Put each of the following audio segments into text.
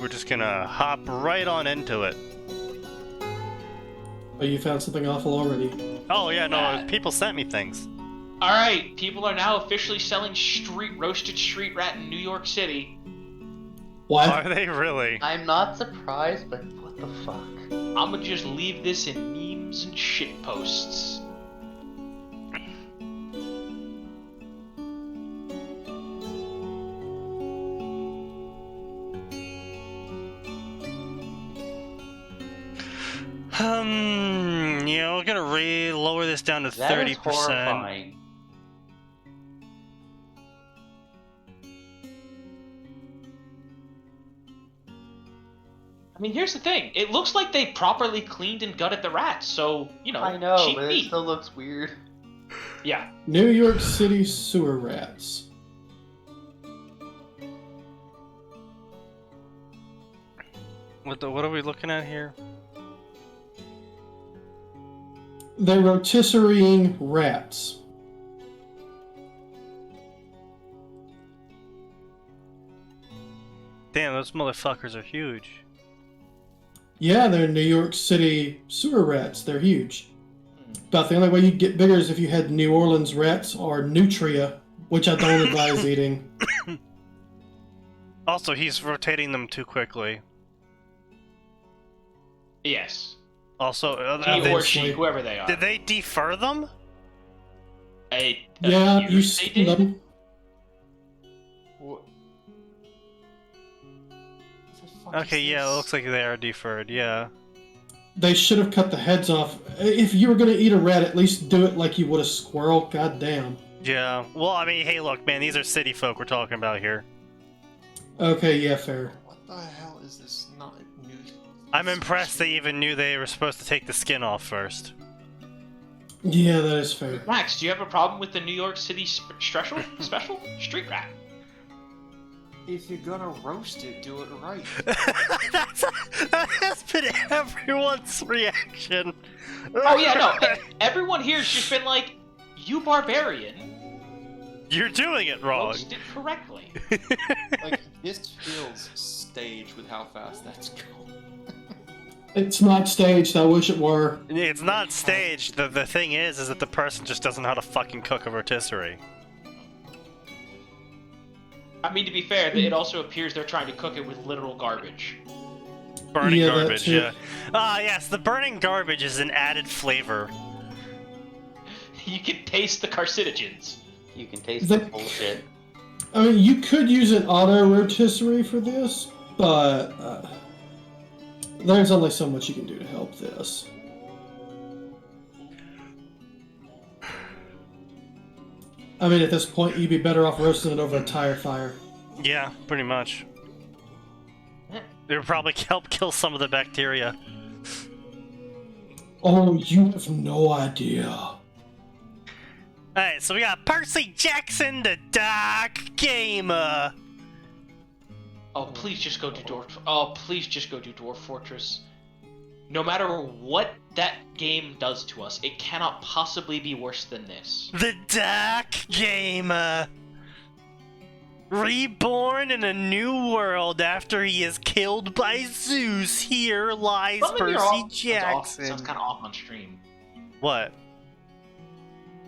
We're just gonna hop right on into it. Oh, you found something awful already. Oh yeah, no, people sent me things. Alright, people are now officially selling roasted street rat in New York City. What? Are they really? I'm not surprised, but what the fuck? I'ma just leave this in memes and shit posts. Yeah, we're gonna lower this down to 30%. That is horrifying. I mean, here's the thing. It looks like they properly cleaned and gutted the rats, so, you know, I know, cheap but it meat. still looks weird. Yeah. New York City sewer rats. What are we looking at here? They're rotisserieing rats. Damn, those motherfuckers are huge. Yeah, they're New York City sewer rats. They're huge. About the only way you'd get bigger is if you had New Orleans rats or nutria, which I don't advise eating. Also, he's rotating them too quickly. Yes. Also, He or she, whoever they are. did they defer them? Yeah, you see them. What? Okay, yeah, it looks like they are deferred, yeah. They should have cut the heads off. If you were going to eat a rat, at least do it like you would a squirrel. God damn. Yeah, well, I mean, hey, look, man, these are city folk we're talking about here. Okay, yeah, fair. What the hell is this not new? I'm impressed they even knew they were supposed to take the skin off first. Yeah, that is fair. Max, do you have a problem with the New York City special street rat? If you're gonna roast it, do it right. That has been everyone's reaction. Oh yeah, no. Everyone here's just been like, "You barbarian." You're doing it wrong. Roast it correctly. Like, this feels staged with how fast that's going. It's not staged. I wish it were. It's not staged. The thing is that the person just doesn't know how to fucking cook a rotisserie. I mean, to be fair, it also appears they're trying to cook it with literal garbage. Burning Yeah, that garbage, too. yeah. Ah, yes, the burning garbage is an added flavor. You can taste the carcinogens. You can taste The- the bullshit. I mean, you could use an auto rotisserie for this, but there's only so much you can do to help this. I mean, at this point, you'd be better off roasting it over a tire fire. Yeah, pretty much. It would probably help kill some of the bacteria. Oh, you have no idea. Alright, so we got Percy Jackson, the Dark Gamer. Oh, please just go do Dwarf Fortress. No matter what that game does to us, it cannot possibly be worse than this. The Dark Gamer. Reborn in a new world after he is killed by Zeus, here lies Percy Jackson. Sounds kind of off on stream. What?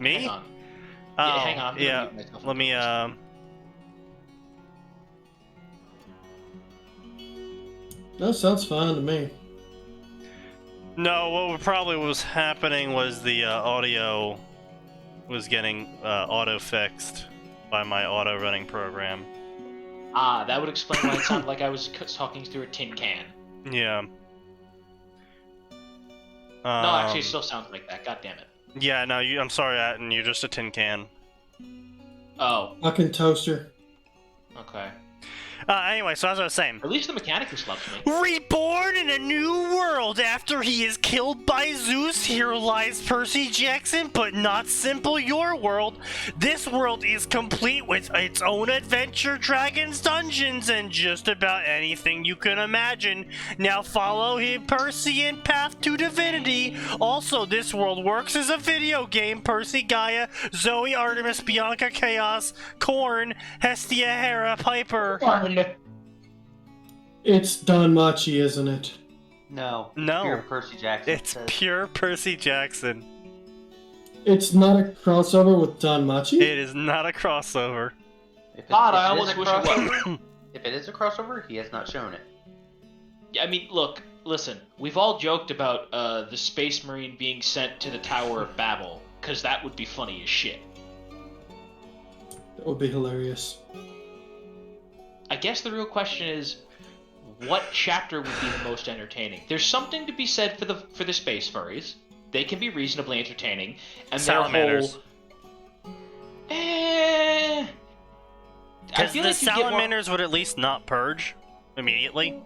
Me? Hang on. Oh, Yeah, hang on, I'm gonna yeah. mute myself. Let me, That sounds fine to me. No, what probably was happening was the audio was getting auto-fixed by my auto-running program. Ah, that would explain why it sounded like I was talking through a tin can. Yeah. No, actually, it still sounds like that. God damn it. Yeah, no, I'm sorry, Atin, you're just a tin can. Oh, Fucking toaster. okay. Anyway, so as I was saying, At least the Mechanicus loves me. reborn in a new world after he is killed by Zeus, here lies Percy Jackson, but not simple your world. This world is complete with its own adventure, dragons, dungeons, and just about anything you can imagine. Now follow him, Percy, in Path to Divinity. Also, this world works as a video game. Percy, Gaia, Zoe, Artemis, Bianca, Chaos, Korn, Hestia, Hera, Piper. It's Don Machi, isn't it? No. No. Pure Percy Jackson. It's says. pure Percy Jackson. It's not a crossover with Don Machi? It is not a crossover. God, I is almost a wish it was. crossover- If it is a crossover, he has not shown it. I mean, look, listen. We've all joked about the Space Marine being sent to the Tower of Babel, because that would be funny as shit. That would be hilarious. I guess the real question is, what chapter would be the most entertaining? There's something to be said for the space furries. They can be reasonably entertaining, and Salamanders. I Because feel the like you get more. salamanders would at least not purge immediately.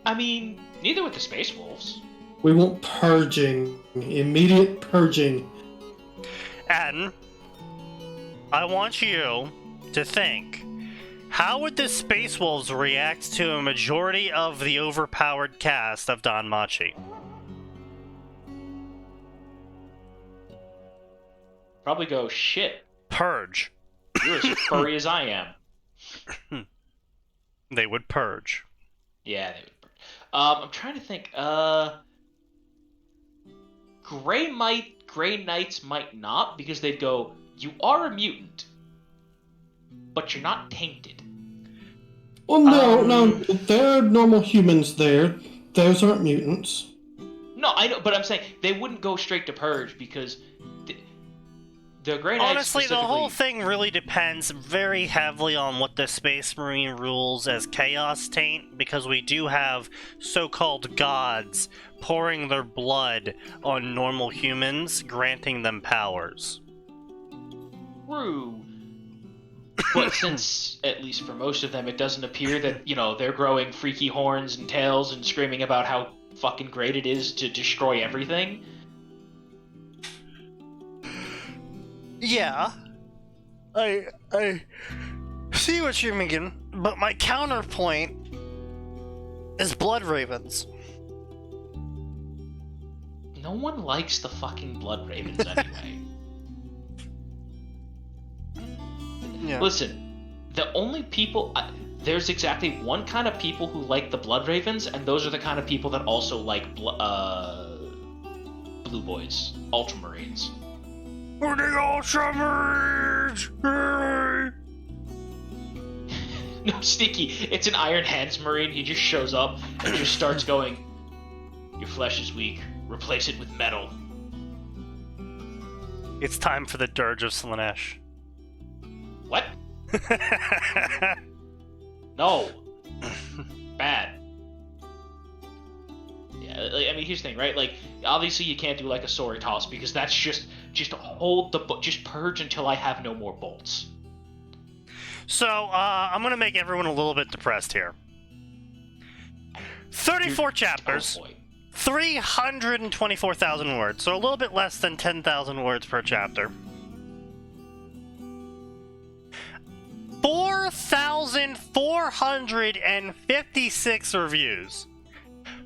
I mean, neither with the space wolves. We want purging. Immediate purging. Atin, I want you to think, how would the Space Wolves react to a majority of the overpowered cast of Don Machi? Probably go, shit, Purge. you're as furry as I am. They would purge. Yeah, they would. I'm trying to think. Grey Knights might not, because they'd go, you are a mutant, but you're not tainted. Well, no, there are normal humans there. Those aren't mutants. No, I know, but I'm saying they wouldn't go straight to purge because the Grey Knights Honestly, the whole specifically- thing really depends very heavily on what the Space Marine rules as Chaos Taint, because we do have so-called gods pouring their blood on normal humans, granting them powers. True. But since, at least for most of them, it doesn't appear that, they're growing freaky horns and tails and screaming about how fucking great it is to destroy everything. Yeah. I see what you're making, but my counterpoint is Blood Ravens. No one likes the fucking Blood Ravens anyway. Yeah. Listen, the only people... there's exactly one kind of people who like the Blood Ravens, and those are the kind of people that also like Blue Boys, Ultramarines. We're the Ultramarines! No, Sneaky, it's an Iron Hands Marine. He just shows up and just starts going, your flesh is weak. Replace it with metal. It's time for the Dirge of Slanesh. What? No. Bad. Yeah, I mean, here's the thing, right? Like, obviously you can't do like a sword toss because that's just hold the just purge until I have no more bolts. So, I'm gonna make everyone a little bit depressed here. 34 chapters, Oh boy. 324,000 words, so a little bit less than 10,000 words per chapter. 4,456 reviews.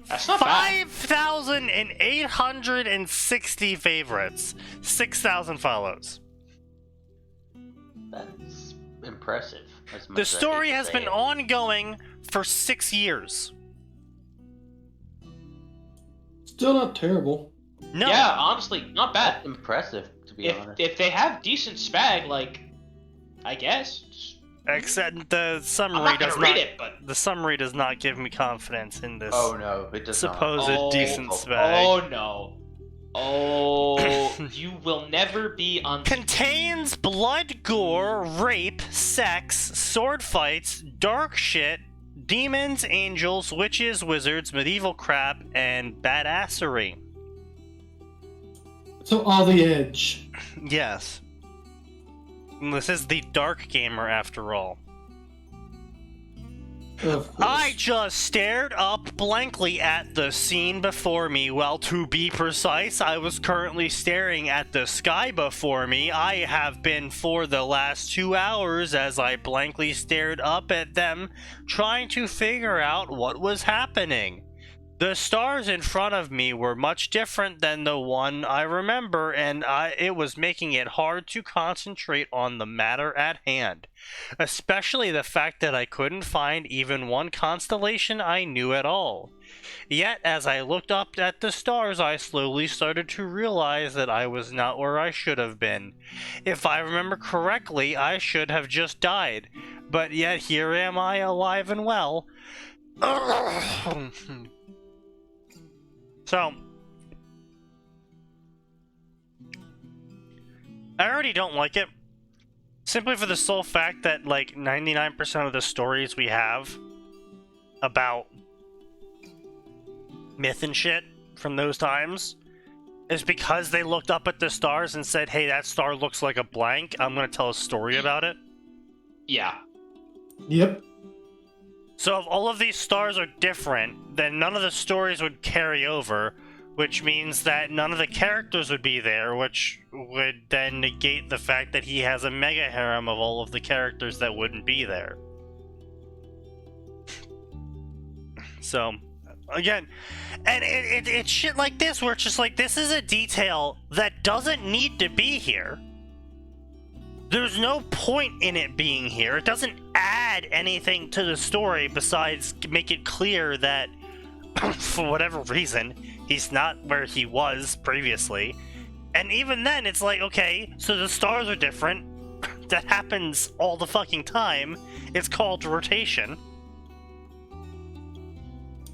That's not bad. 5,860 favorites. 6,000 follows. That's impressive. as much The as I hate story to has say been it. ongoing for 6 years. Still not terrible. No. Yeah, honestly, not bad. That's impressive, to be honest. If they have decent spag, like, I guess. Except the I'm summary not does gonna not. read it, but The summary does not give me confidence in this Oh no, it does supposed not. decent Oh, spag. oh no. Oh, you will never be on. Contains blood, gore, rape, sex, sword fights, dark shit, demons, angels, witches, wizards, medieval crap, and badassery. So all the edge. Yes. This is the dark gamer after all. Of course. I just stared up blankly at the scene before me. Well, to be precise, I was currently staring at the sky before me. I have been for the last 2 hours as I blankly stared up at them, trying to figure out what was happening. The stars in front of me were much different than the one I remember, and it was making it hard to concentrate on the matter at hand, especially the fact that I couldn't find even one constellation I knew at all. Yet, as I looked up at the stars, I slowly started to realize that I was not where I should have been. If I remember correctly, I should have just died, but yet here am I, alive and well. So, I already don't like it, simply for the sole fact that, like, 99% of the stories we have about myth and shit from those times is because they looked up at the stars and said, hey, that star looks like a blank, I'm gonna tell a story about it. Yeah. Yep. So if all of these stars are different, then none of the stories would carry over, which means that none of the characters would be there, which would then negate the fact that he has a mega harem of all of the characters that wouldn't be there. So, again, and it's shit like this where it's just like, this is a detail that doesn't need to be here. There's no point in it being here. It doesn't add anything to the story besides make it clear that, for whatever reason, he's not where he was previously. And even then, it's like, okay, so the stars are different. That happens all the fucking time. It's called rotation.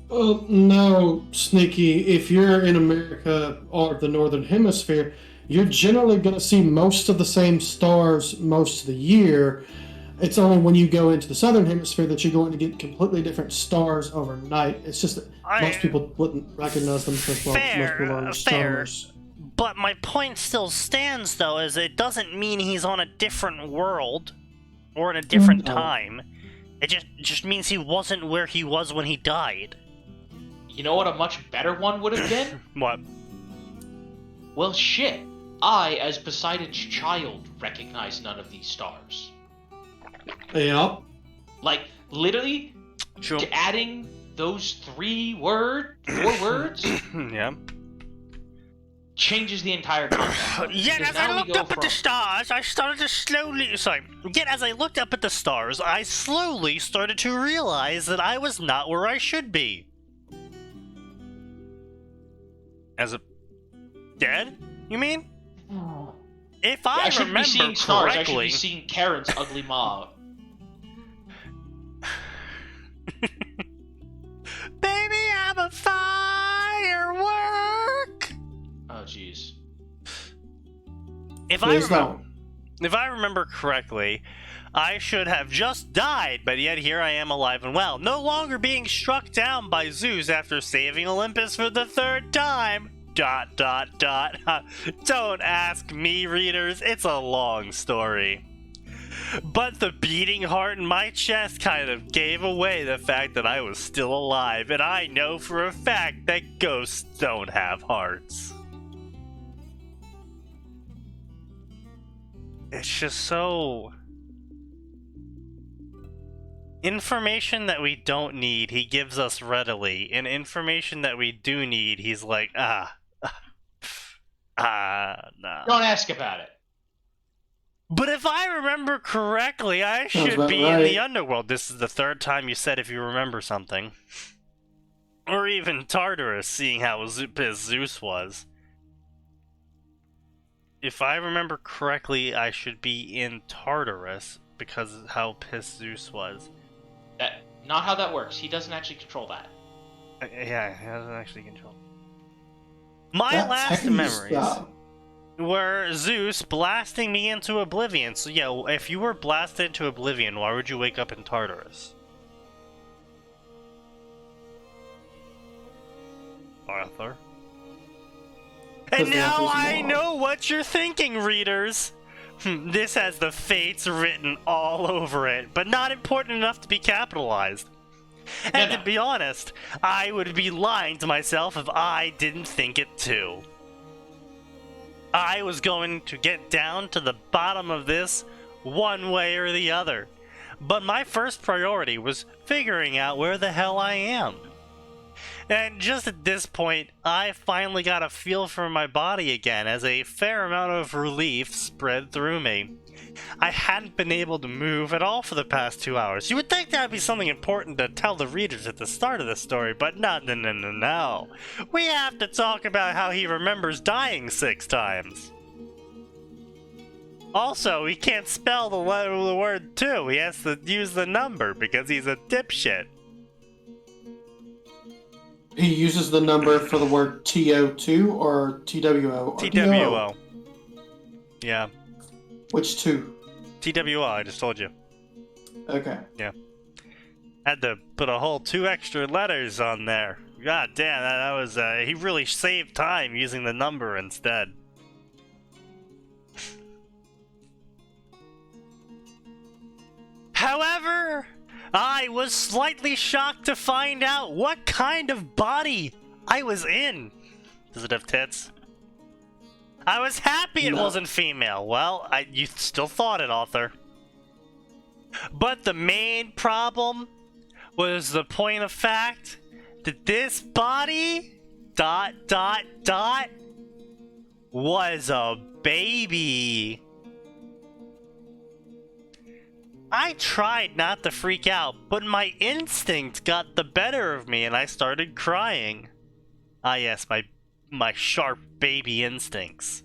Well, no, Sneaky. If you're in America or the Northern Hemisphere, you're generally going to see most of the same stars most of the year. It's only when you go into the Southern Hemisphere that you're going to get completely different stars overnight. It's just that most people wouldn't recognize them because most people are astronomers. But my point still stands, though, is it doesn't mean he's on a different world or in a different time. It just means he wasn't where he was when he died. You know what a much better one would have been? What? Well, shit. I, as Poseidon's child, recognize none of these stars. Yeah. Like, literally, Sure. adding those 4 words, Yeah. changes the entire concept. Yet Because as I now we looked go up at the from- stars, I started to slowly... Sorry. Yet as I looked up at the stars, I slowly started to realize that I was not where I should be. As a... Dead? You mean? If I I shouldn't be remember seeing stars, I should correctly... be seeing Karen's ugly mom. Baby, I'm a firework! Oh, jeez. If Please I remember correctly, I should have just died, but yet here I am alive and well, no longer being struck down by Zeus after saving Olympus for the 3rd time. ... Don't ask me, readers, it's a long story. But the beating heart in my chest kind of gave away the fact that I was still alive, and I know for a fact that ghosts don't have hearts. It's just so... Information that we don't need, he gives us readily, and information that we do need, he's like, nah. Don't ask about it. But if I remember correctly, I Sounds should about be in right. the underworld. This is the 3rd time you said if you remember something. Or even Tartarus, seeing how pissed Zeus was. If I remember correctly, I should be in Tartarus because of how pissed Zeus was. Not how that works. He doesn't actually control that. Yeah, he doesn't actually control. My That's last how you memories stop. were Zeus blasting me into oblivion. So yeah, if you were blasted into oblivion, why would you wake up in Tartarus? Arthur? And Because the now Arthur's I law. know what you're thinking, readers! This has the fates written all over it, but not important enough to be capitalized. And No. to be honest, I would be lying to myself if I didn't think it too. I was going to get down to the bottom of this one way or the other. But my first priority was figuring out where the hell I am. And just at this point, I finally got a feel for my body again as a fair amount of relief spread through me. I hadn't been able to move at all for the past 2 hours. You would think that would be something important to tell the readers at the start of the story, but no. We have to talk about how he remembers dying 6 times. Also, he can't spell the word 2. He has to use the number because he's a dipshit. He uses the number for the word TO2 or TWO? TWO. Yeah. Which 2? TWO, I just told you. Okay. Yeah. Had to put a whole 2 extra letters on there. God damn, that was, he really saved time using the number instead. However, I was slightly shocked to find out what kind of body I was in. Does it have tits? I was happy it wasn't female. Well, you still thought it, author. But the main problem was the point of fact that this body, ... was a baby. I tried not to freak out, but my instinct got the better of me and I started crying. Ah yes, my sharp baby instincts.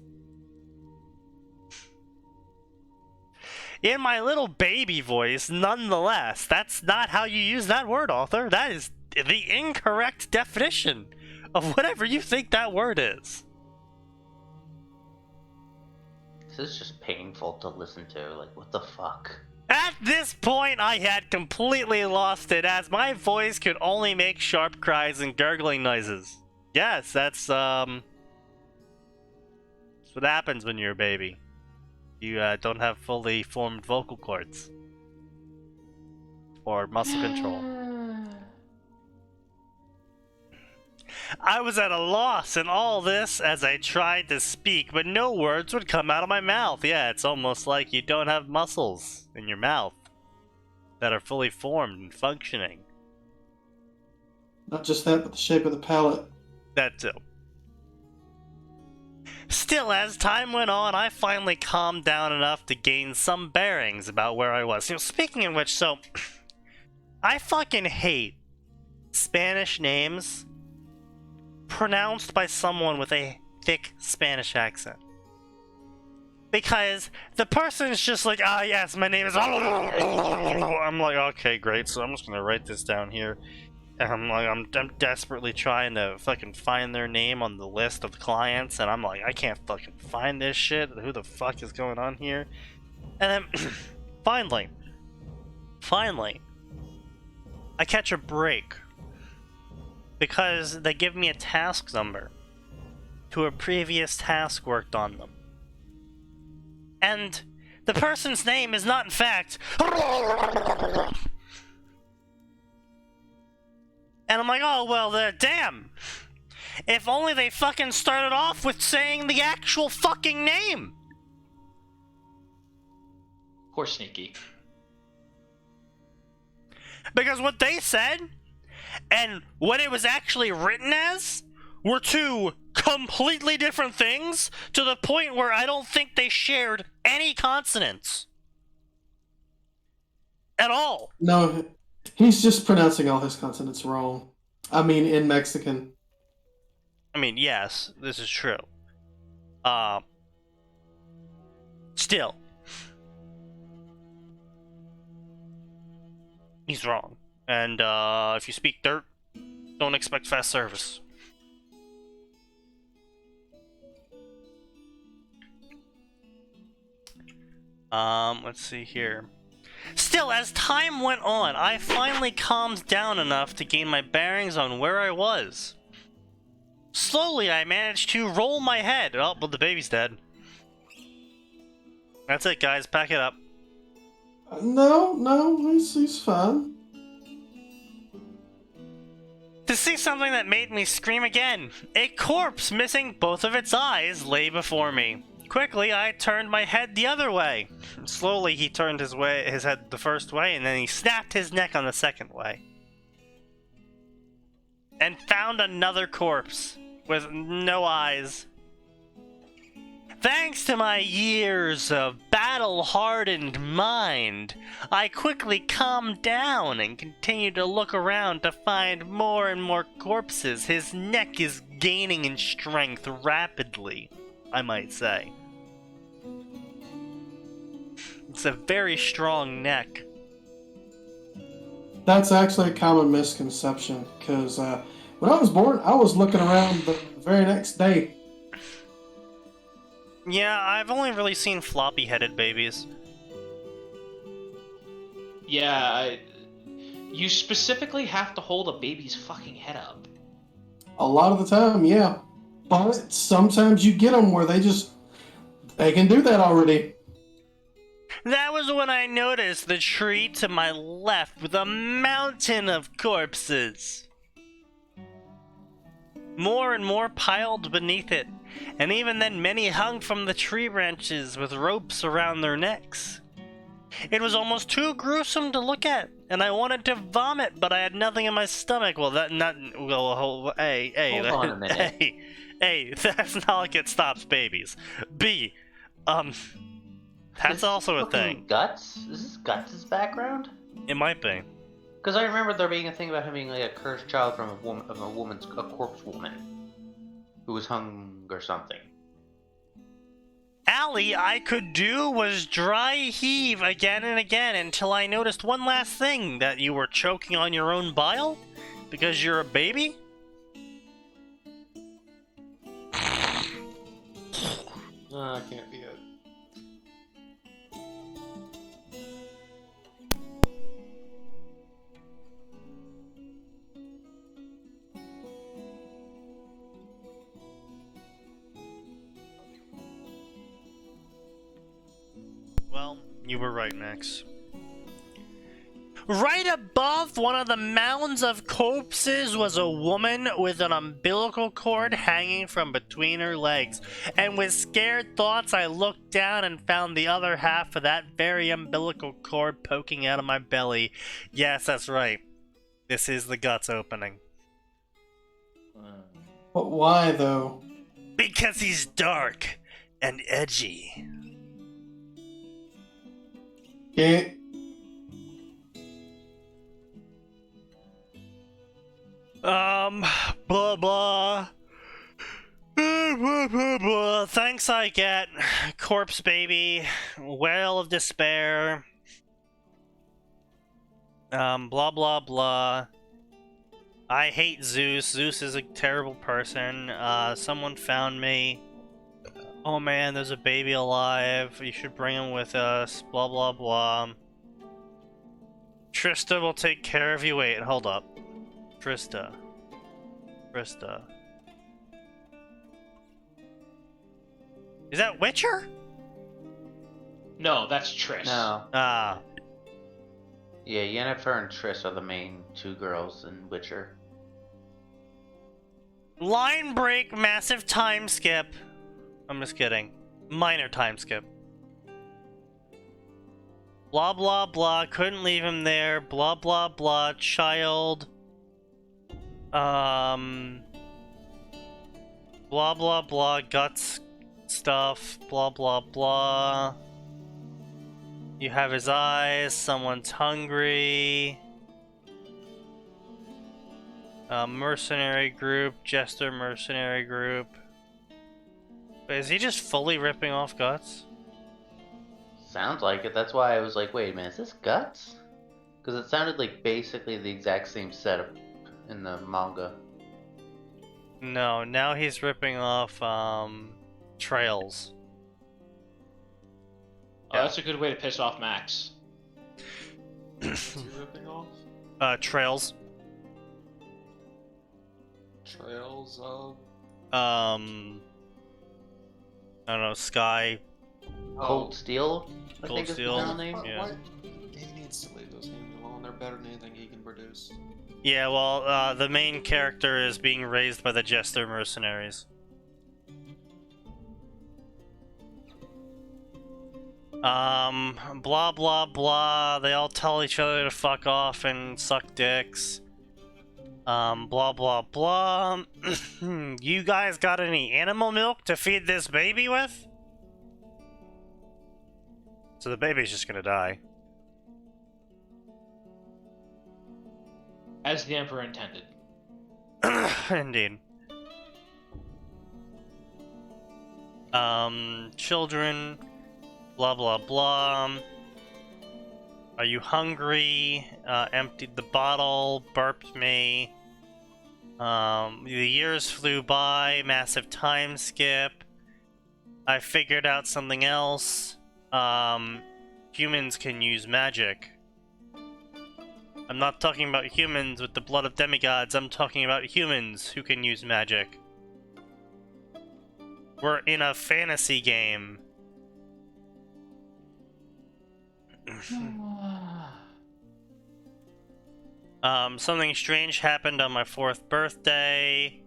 In my little baby voice, nonetheless, that's not how you use that word, author. That is the incorrect definition of whatever you think that word is. This is just painful to listen to. Like, what the fuck? At this point, I had completely lost it, as my voice could only make sharp cries and gurgling noises. Yes, that's what happens when you're a baby. You don't have fully formed vocal cords. Or muscle control. I was at a loss in all this as I tried to speak, but no words would come out of my mouth. Yeah, it's almost like you don't have muscles in your mouth that are fully formed and functioning. Not just that, but the shape of the palate. That too. Still, as time went on, I finally calmed down enough to gain some bearings about where I was. You know, speaking of which, so I fucking hate Spanish names pronounced by someone with a thick Spanish accent. Because the person's just like, ah, yes, my name is... I'm like, okay, great, so I'm just gonna write this down here. And I'm like, I'm desperately trying to fucking find their name on the list of clients, and I'm like, I can't fucking find this shit. Who the fuck is going on here? And then, finally, I catch a break. Because they give me a task number to a previous task worked on them. And the person's name is not, in fact... And I'm like, oh, well, damn. If only they fucking started off with saying the actual fucking name. Poor Sneaky. Because what they said, and what it was actually written as, were 2 completely different things, to the point where I don't think they shared any consonants. At all. No, he's just pronouncing all his consonants wrong. I mean, in Mexican. I mean, yes, this is true. Still. He's wrong. And, if you speak dirt, don't expect fast service. Let's see here. Still, as time went on, I finally calmed down enough to gain my bearings on where I was. Slowly, I managed to roll my head. Oh, but the baby's dead. That's it, guys. Pack it up. No, he's fine. To see something that made me scream again. A corpse missing both of its eyes lay before me. Quickly, I turned my head the other way. Slowly, he turned his head the first way, and then he snapped his neck on the second way. and found another corpse with no eyes. Thanks to my years of battle-hardened mind, I quickly calmed down and continued to look around to find more and more corpses. His neck is gaining in strength rapidly, I might say. It's a very strong neck. That's actually a common misconception, because when I was born, I was looking around the very next day. Yeah, I've only really seen floppy-headed babies. Yeah, you specifically have to hold a baby's fucking head up. A lot of the time, yeah. But sometimes you get them where they can do that already. That was when I noticed the tree to my left with a mountain of corpses. More and more piled beneath it, and even then many hung from the tree branches with ropes around their necks. It was almost too gruesome to look at, and I wanted to vomit, but I had nothing in my stomach. Hey, Hold on a minute. hey, that's not like it stops babies. B, that's Is also a fucking thing. Guts? Is this Guts' background? It might be. Because I remember there being a thing about him being like a cursed child from a corpse woman who was hung or something. All I could do was dry heave again and again until I noticed one last thing, that you were choking on your own bile? Because you're a baby? Can't be it. Well, you were right, Max. Right above one of the mounds of corpses was a woman with an umbilical cord hanging from between her legs. And with scared thoughts, I looked down and found the other half of that very umbilical cord poking out of my belly. Yes, that's right. This is the guts opening. But why, though? Because he's dark and edgy. Yeah. Blah blah. Blah, blah, blah. Thanks I get. Corpse baby. Well of despair. Blah blah blah. I hate Zeus. Zeus is a terrible person. Someone found me. Oh man, there's a baby alive. You should bring him with us. Blah blah blah. Trista will take care of you. Wait, hold up. Trista. Is that Witcher? No, that's Triss. No. Ah. Yeah, Yennefer and Triss are the main two girls in Witcher. Line break, massive time skip. I'm just kidding. Minor time skip. Blah blah blah, couldn't leave him there. Blah blah blah, child. Blah blah blah, guts stuff. Blah blah blah. You have his eyes, someone's hungry. Mercenary group, jester mercenary group. Wait, is he just fully ripping off guts? Sounds like it. That's why I was like, wait a minute, is this Guts? Because it sounded like basically the exact same setup in the manga. No, now he's ripping off trails. Oh, that's a good way to piss off Max. What's he ripping off? Trails. Trails of... I don't know, Sky. Cold Steel, I Cold think is the Steel. final name. Yeah. He needs to leave those games alone. They're better than anything he can produce. Yeah, well, the main character is being raised by the Jester mercenaries. Blah blah blah. They all tell each other to fuck off and suck dicks. Blah blah blah. You guys got any animal milk to feed this baby with? So the baby's just gonna die. As the Emperor intended. Indeed. Children, blah blah blah. Are you hungry? Emptied the bottle, burped me. The years flew by, massive time skip. I figured out something else. Humans can use magic. I'm not talking about humans with the blood of demigods, I'm talking about humans who can use magic. We're in a fantasy game. Something strange happened on my 4th birthday.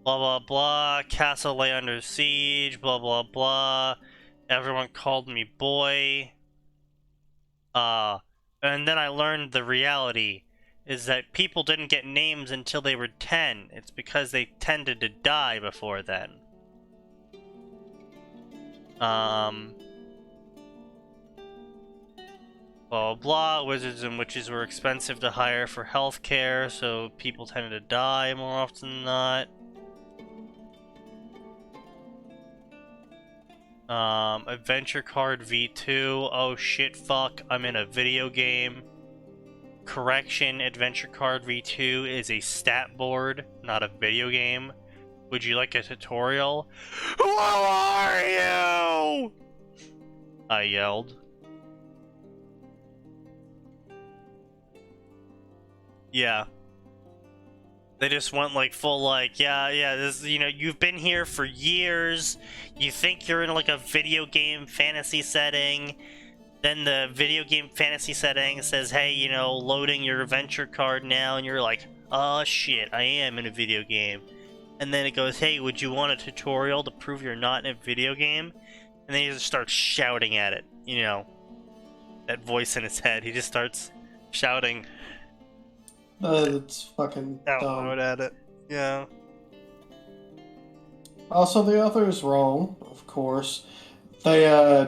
Blah blah blah. Castle lay under siege. Blah blah blah. Everyone called me boy. And then I learned the reality is that people didn't get names until they were 10. It's because they tended to die before then. Blah blah blah. Wizards and witches were expensive to hire for healthcare, so people tended to die more often than not. Adventure card V2. Oh shit, fuck. I'm in a video game. Correction, adventure card V2 is a stat board, not a video game. Would you like a tutorial? Who are you? I yelled. Yeah. They just went like full like, yeah, this, you know, you've been here for years. You think you're in like a video game fantasy setting. Then the video game fantasy setting says, hey, you know, loading your adventure card now. And you're like, oh shit, I am in a video game. And then it goes, hey, would you want a tutorial to prove you're not in a video game? And then he just starts shouting at it, you know. That voice in his head, he just starts shouting. That's fucking Out dumb. loud at it. Yeah. Also, the author is wrong, of course. They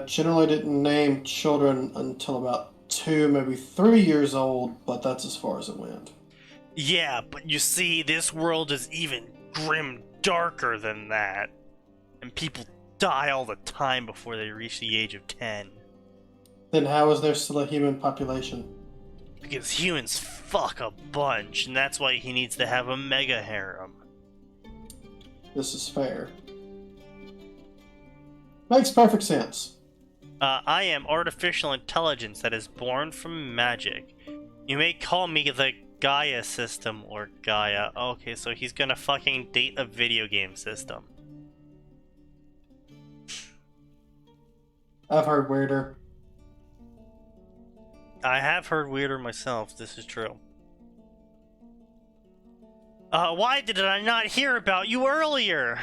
generally didn't name children until about 2, maybe 3 years old, but that's as far as it went. Yeah, but you see, this world is even grim darker than that. And people die all the time before they reach the age of 10. Then how is there still a human population? Because humans fuck a bunch, and that's why he needs to have a mega harem. This is fair. Makes perfect sense. I am artificial intelligence that is born from magic. You may call me the Gaia system, or Gaia. Okay, so he's gonna fucking date a video game system. I've heard weirder. I have heard weirder myself, this is true. Why did I not hear about you earlier?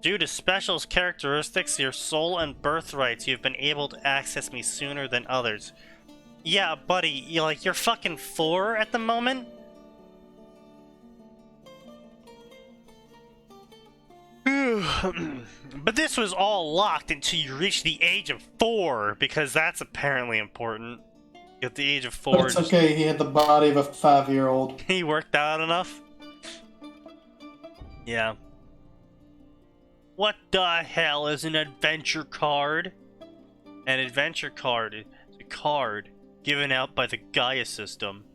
Due to special characteristics, your soul and birthrights, you've been able to access me sooner than others. Yeah, buddy, you're fucking 4 at the moment? But this was all locked until you reach the age of 4, because that's apparently important. At the age of 4, But it's okay, he had the body of a 5-year-old. he worked out enough? Yeah. What the hell is an adventure card? An adventure card is a card given out by the Gaia system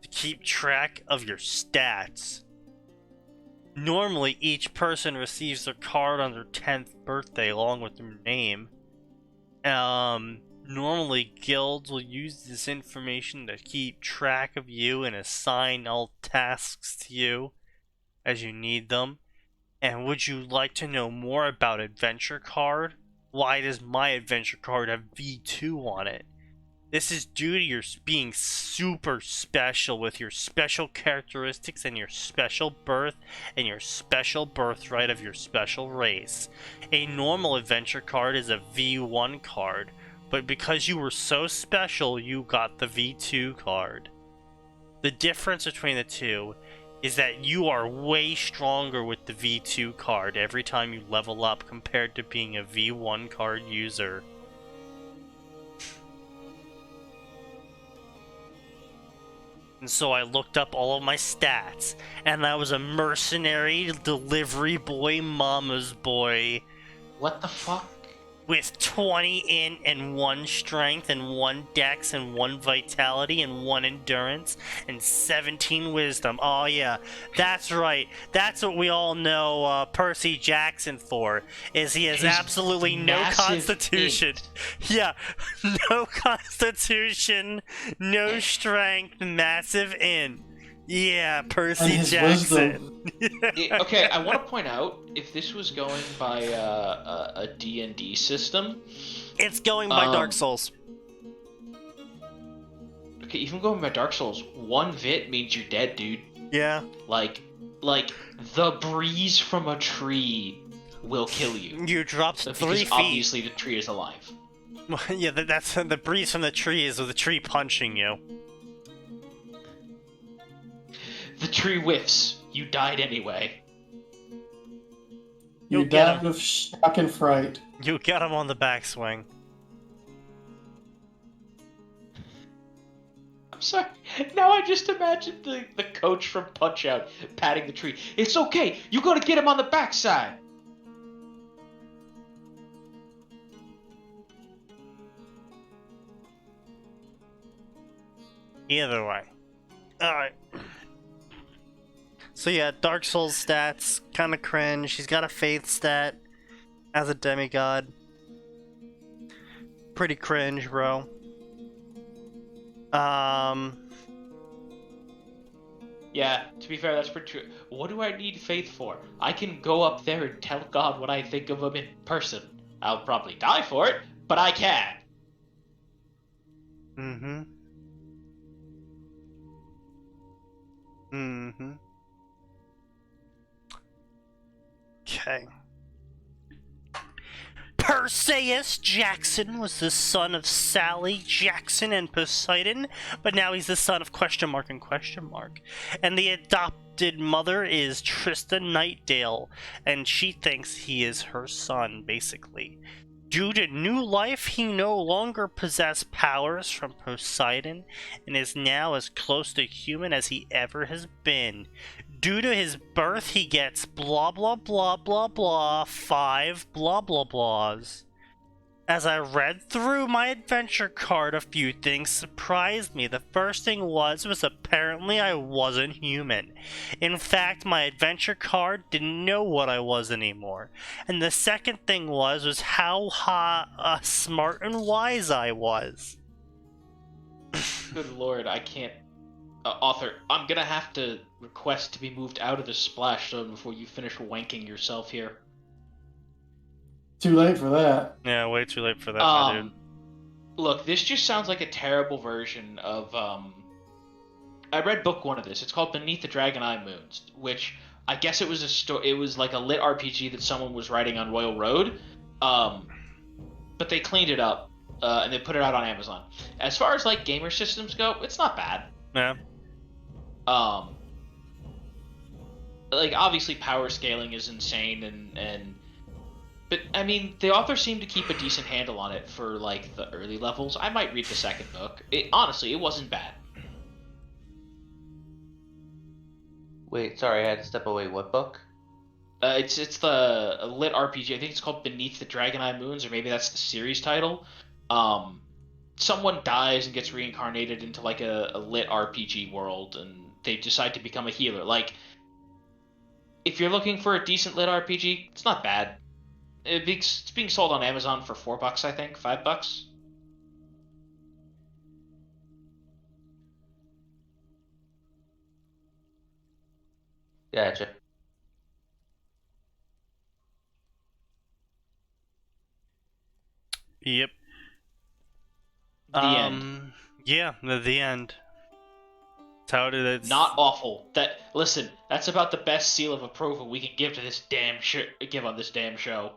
to keep track of your stats. Normally, each person receives their card on their 10th birthday along with their name. Normally, guilds will use this information to keep track of you and assign all tasks to you as you need them. And would you like to know more about Adventure Card? Why does my Adventure Card have V2 on it? This is due to your being super special with your special characteristics and your special birth and your special birthright of your special race. A normal Adventure Card is a V1 card, but because you were so special, you got the V2 card. The difference between the two is that you are way stronger with the V2 card every time you level up compared to being a V1 card user. And so I looked up all of my stats, and I was a mercenary delivery boy, mama's boy, What the fuck? with 20 int and 1 strength and 1 dex and 1 vitality and 1 endurance and 17 wisdom. Oh yeah, that's right. That's what we all know Percy Jackson for, is he has His absolutely no massive constitution. int. Yeah, no constitution, no strength, massive int. Yeah, And Percy his Jackson. wisdom. Okay, I want to point out, if this was going by a D&D system, It's going by Dark Um, Souls. okay, even going by Dark Souls, 1 vit means you're dead, dude. Yeah. Like the breeze from a tree will kill you. You dropped 3 Because feet. obviously the tree is alive. Yeah, that's the breeze from the tree is with the tree punching you. The tree whiffs. You died anyway. You'll You get died him. of shock and fright. You got him on the backswing. I'm sorry. Now I just imagined the coach from Punch Out patting the tree. It's okay. You gotta get him on the backside. Either way. Alright. So yeah, Dark Souls stats, kinda cringe. He's got a faith stat as a demigod. Pretty cringe, bro. Yeah, to be fair, that's pretty true. What do I need faith for? I can go up there and tell God what I think of him in person. I'll probably die for it, but I can. Mm-hmm. Mm-hmm. Okay. Perseus Jackson was the son of Sally Jackson and Poseidon, but now he's the son of question mark and question mark. And the adopted mother is Trista Nightdale, and she thinks he is her son, basically. Due to new life, he no longer possesses powers from Poseidon and is now as close to human as he ever has been. Due to his birth, he gets blah blah blah blah blah 5 blah blah blahs. As I read through my adventure card, a few things surprised me. The first thing was apparently I wasn't human. In fact, my adventure card didn't know what I was anymore. And the second thing was how smart and wise I was. Good lord, I can't. Author, I'm gonna have to request to be moved out of the splash zone before you finish wanking yourself here. Too late for that. Yeah, way too late for that, my dude. Look, this just sounds like a terrible version of I read book 1 of this. It's called Beneath the Dragon Eye Moons, which I guess it was it was like a lit RPG that someone was writing on Royal Road. But they cleaned it up and they put it out on Amazon. As far as like gamer systems go, it's not bad. Yeah. Like obviously power scaling is insane but I mean the author seemed to keep a decent handle on it for like the early levels. I might read the second book. Honestly, it wasn't bad. Wait, sorry, I had to step away. What book? It's the lit RPG. I think it's called Beneath the Dragon Eye Moons, or maybe that's the series title. Someone dies and gets reincarnated into like a lit RPG world, and they decide to become a healer. Like, if you're looking for a decent lit RPG, it's not bad. It's being sold on Amazon for $4, I think, $5. Gotcha. Yep. The end. Yeah, the end. That's how it is. Not awful. Listen, that's about the best seal of approval we can give to this give on this damn show.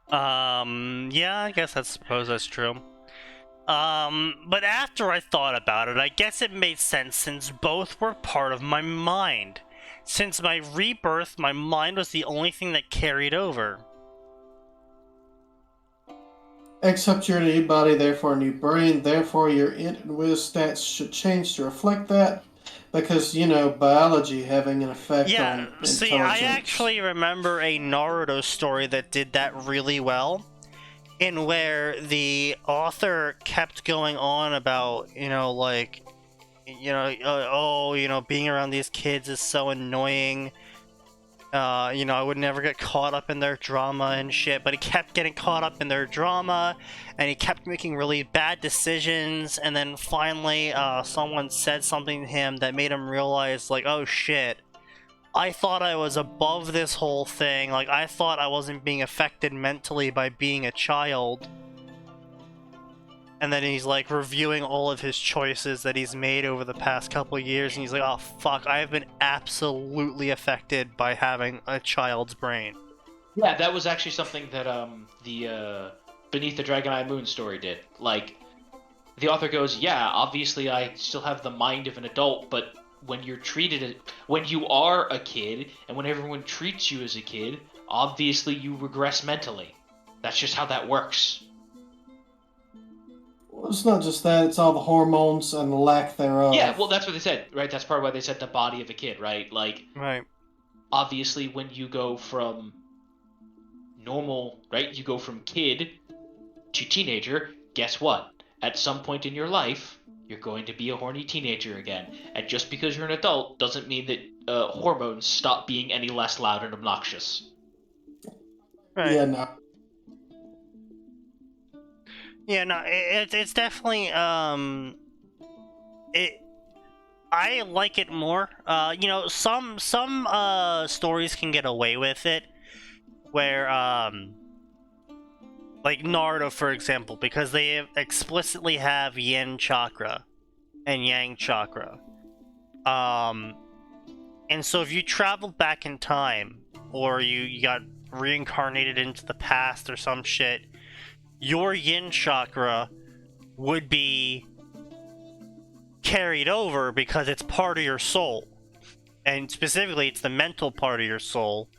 Yeah, I guess I suppose that's true. But after I thought about it, I guess it made sense since both were part of my mind. Since my rebirth, my mind was the only thing that carried over. Except you're a new body, therefore a new brain, therefore your int and whiz stats should change to reflect that, because, biology having an effect on intelligence. See, I actually remember a Naruto story that did that really well, in where the author kept going on about, being around these kids is so annoying. I would never get caught up in their drama and shit, but he kept getting caught up in their drama, and he kept making really bad decisions, and then finally, someone said something to him that made him realize, like, oh shit, I thought I was above this whole thing, like, I thought I wasn't being affected mentally by being a child. And then he's like reviewing all of his choices that he's made over the past couple of years, and he's like, oh fuck, I have been absolutely affected by having a child's brain. Yeah, that was actually something that the Beneath the Dragon Eye Moon story did. Like, the author goes, yeah, obviously I still have the mind of an adult, but when you are a kid, and when everyone treats you as a kid, obviously you regress mentally. That's just how that works. Well, it's not just that, it's all the hormones and the lack thereof. Yeah, well, that's what they said, right? That's part of why they said the body of a kid, right? Like, right. Obviously, when you go from normal, right? You go from kid to teenager, guess what? At some point in your life, you're going to be a horny teenager again. And just because you're an adult doesn't mean that hormones stop being any less loud and obnoxious. Right. Yeah, no. Yeah, no, it's definitely, I like it more. Some stories can get away with it, where, like Naruto, for example, because they explicitly have yin chakra and yang chakra. And so if you traveled back in time, or you got reincarnated into the past or some shit, your yin chakra would be carried over because it's part of your soul. And specifically, it's the mental part of your soul.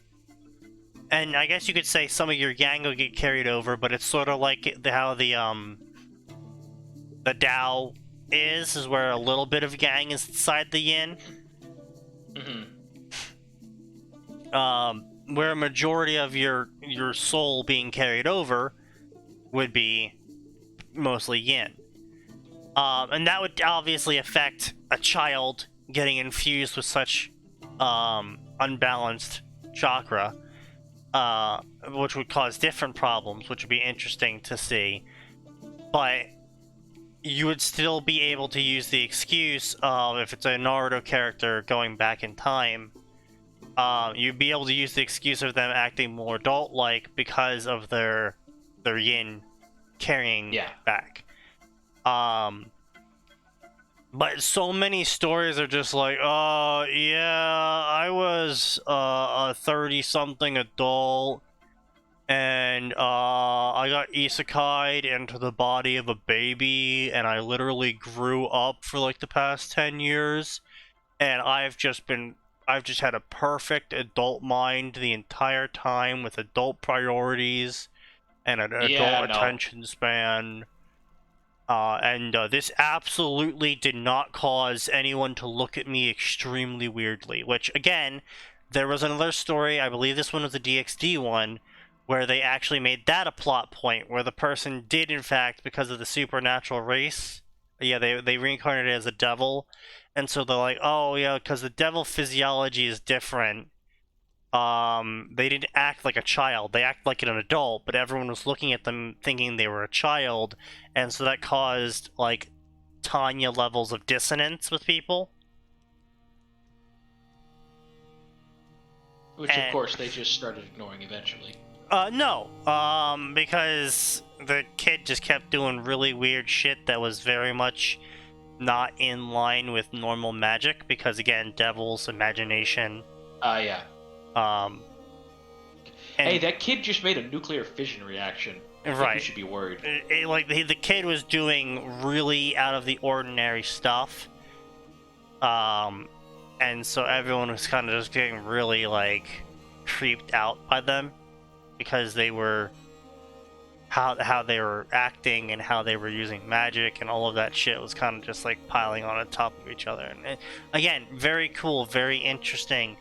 And I guess you could say some of your yang will get carried over, but it's sort of like how the Tao is where a little bit of yang is inside the yin. Mm-hmm. Where a majority of your soul being carried over would be mostly yin. And that would obviously affect a child getting infused with such unbalanced chakra, which would cause different problems, which would be interesting to see. But you would still be able to use the excuse of, if it's a Naruto character going back in time, you'd be able to use the excuse of them acting more adult-like because of their yin carrying back. But so many stories are just like, I was a 30-something adult, and I got isekai'd into the body of a baby, and I literally grew up for like the past 10 years, and I've just had a perfect adult mind the entire time with adult priorities and an adult attention span. And this absolutely did not cause anyone to look at me extremely weirdly. Which, again, there was another story, I believe this one was a DxD one, where they actually made that a plot point, where the person did, in fact, because of the supernatural race, they reincarnated as a devil, and so they're like, oh, yeah, because the devil physiology is different. They didn't act like a child, they acted like an adult, but everyone was looking at them thinking they were a child, and so that caused, like, Tanya levels of dissonance with people. Which, of course, they just started ignoring eventually. No, because the kid just kept doing really weird shit that was very much not in line with normal magic, because, again, devils, imagination. Yeah. Hey, that kid just made a nuclear fission reaction. I think Right. we should be worried. Like the kid was doing really out of the ordinary stuff, and so everyone was kind of just getting really like creeped out by them because they were how they were acting and how they were using magic and all of that shit was kind of just like piling on top of each other. And again, very cool, very interesting.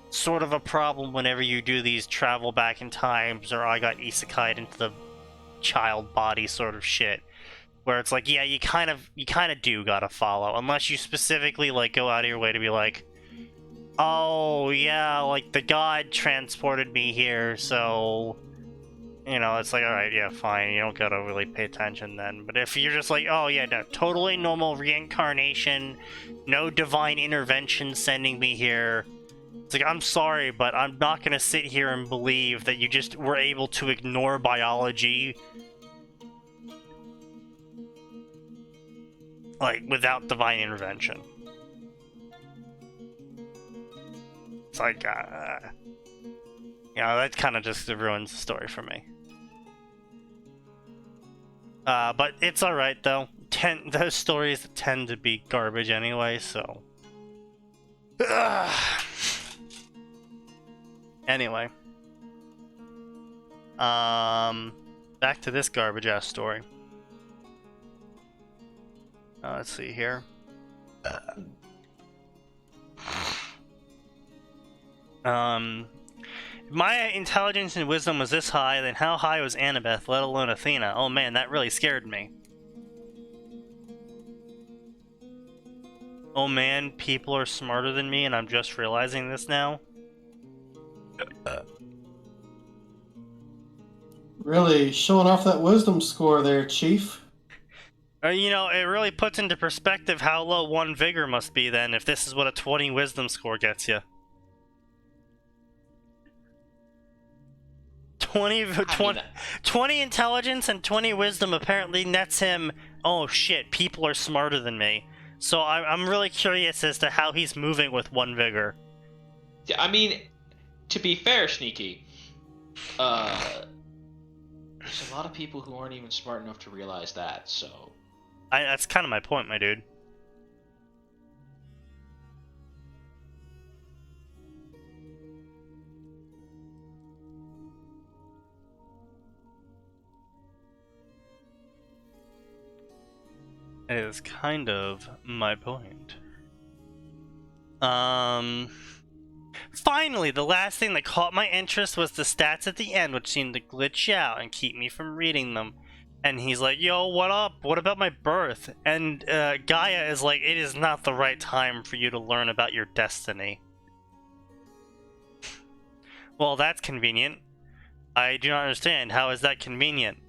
Sort of a problem whenever you do these travel back in times, or I got isekai'd into the child body sort of shit, where it's like, yeah, you kind of do gotta follow, unless you specifically like go out of your way to be like, oh yeah, like the god transported me here, so you know, it's like, alright, yeah, fine, you don't gotta really pay attention then. But if you're just like, oh yeah, no, totally normal reincarnation, no divine intervention sending me here, it's like, I'm sorry, but I'm not gonna sit here and believe that you just were able to ignore biology, like, without divine intervention. It's like, you know, that kind of just ruins the story for me. But it's alright, though. Those stories tend to be garbage anyway, so... Anyway. Back to this garbage-ass story. Let's see here. If my intelligence and wisdom was this high, then how high was Annabeth, let alone Athena? Oh man, that really scared me. Oh man, people are smarter than me and I'm just realizing this now. Really showing off that wisdom score there, Chief. You know, it really puts into perspective how low 1 vigor must be then, if this is what a 20 wisdom score gets you. 20 intelligence and 20 wisdom apparently nets him, oh shit, people are smarter than me. So I'm really curious as to how he's moving with 1 vigor. I mean, to be fair, Sneaky, there's a lot of people who aren't even smart enough to realize that, so... That's kind of my point, my dude. It is kind of my point. Finally, the last thing that caught my interest was the stats at the end, which seemed to glitch out and keep me from reading them. And he's like, yo, what up? What about my birth? And Gaia is like, it is not the right time for you to learn about your destiny. Well, that's convenient. I do not understand. How is that convenient?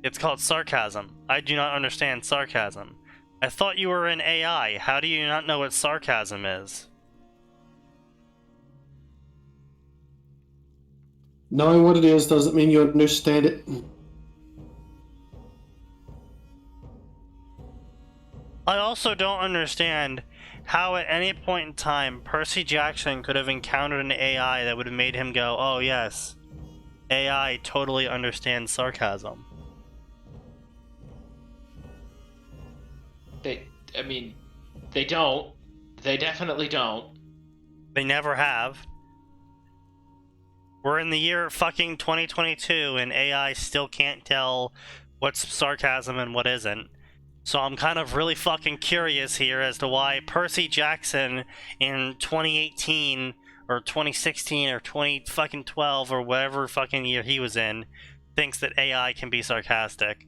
It's called sarcasm. I do not understand sarcasm. I thought you were an AI. How do you not know what sarcasm is? Knowing what it is doesn't mean you understand it. I also don't understand how at any point in time Percy Jackson could have encountered an AI that would have made him go, oh yes, AI totally understands sarcasm. They don't. They definitely don't. They never have. We're in the year fucking 2022 and AI still can't tell what's sarcasm and what isn't. So I'm kind of really fucking curious here as to why Percy Jackson in 2018 or 2016 or 2012 or whatever fucking year he was in thinks that AI can be sarcastic.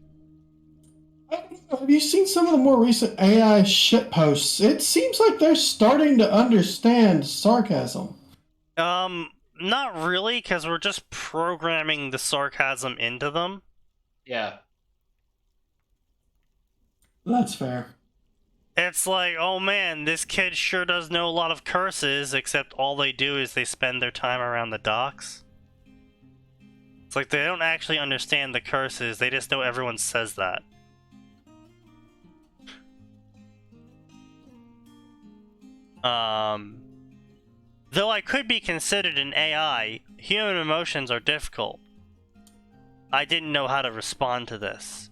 Have you seen some of the more recent AI shitposts? It seems like they're starting to understand sarcasm. Not really, because we're just programming the sarcasm into them. Yeah. That's fair. It's like, oh man, this kid sure does know a lot of curses, except all they do is they spend their time around the docks. It's like they don't actually understand the curses, they just know everyone says that. Though I could be considered an AI, human emotions are difficult. I didn't know how to respond to this.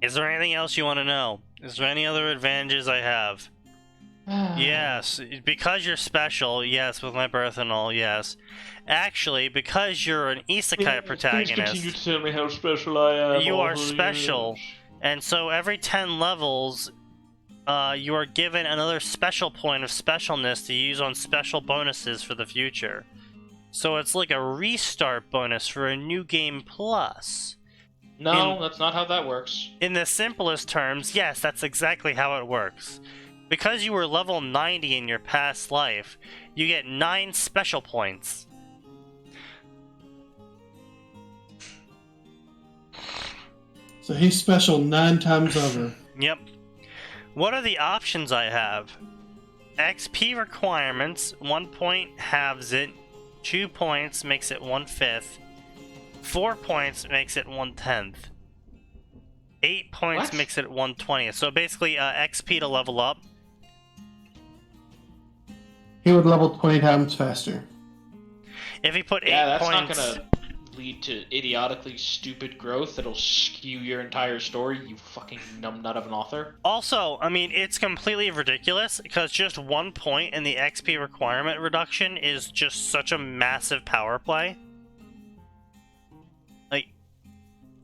Is there anything else you want to know? Is there any other advantages I have? Yes, because you're special, yes, with my birth and all, yes. Actually, because you're an isekai protagonist, Please continue to tell me how special I am. you are special, and so every 10 levels, you are given another special point of specialness to use on special bonuses for the future. So it's like a restart bonus for a new game plus. No, that's not how that works. In the simplest terms, yes, that's exactly how it works. Because you were level 90 in your past life, you get 9 special points. So he's special 9 times over. Yep. What are the options I have? XP requirements, 1 point halves it, 2 points makes it 1/5, 4 points makes it 1/10, 8 points What? makes it 1/20. So basically, XP to level up. He would level 20 times faster. If he put 8 Yeah, that's points... not gonna lead to idiotically stupid growth that'll skew your entire story, you fucking numbnut of an author. Also, I mean, it's completely ridiculous, because just 1 point in the XP requirement reduction is just such a massive power play. Like,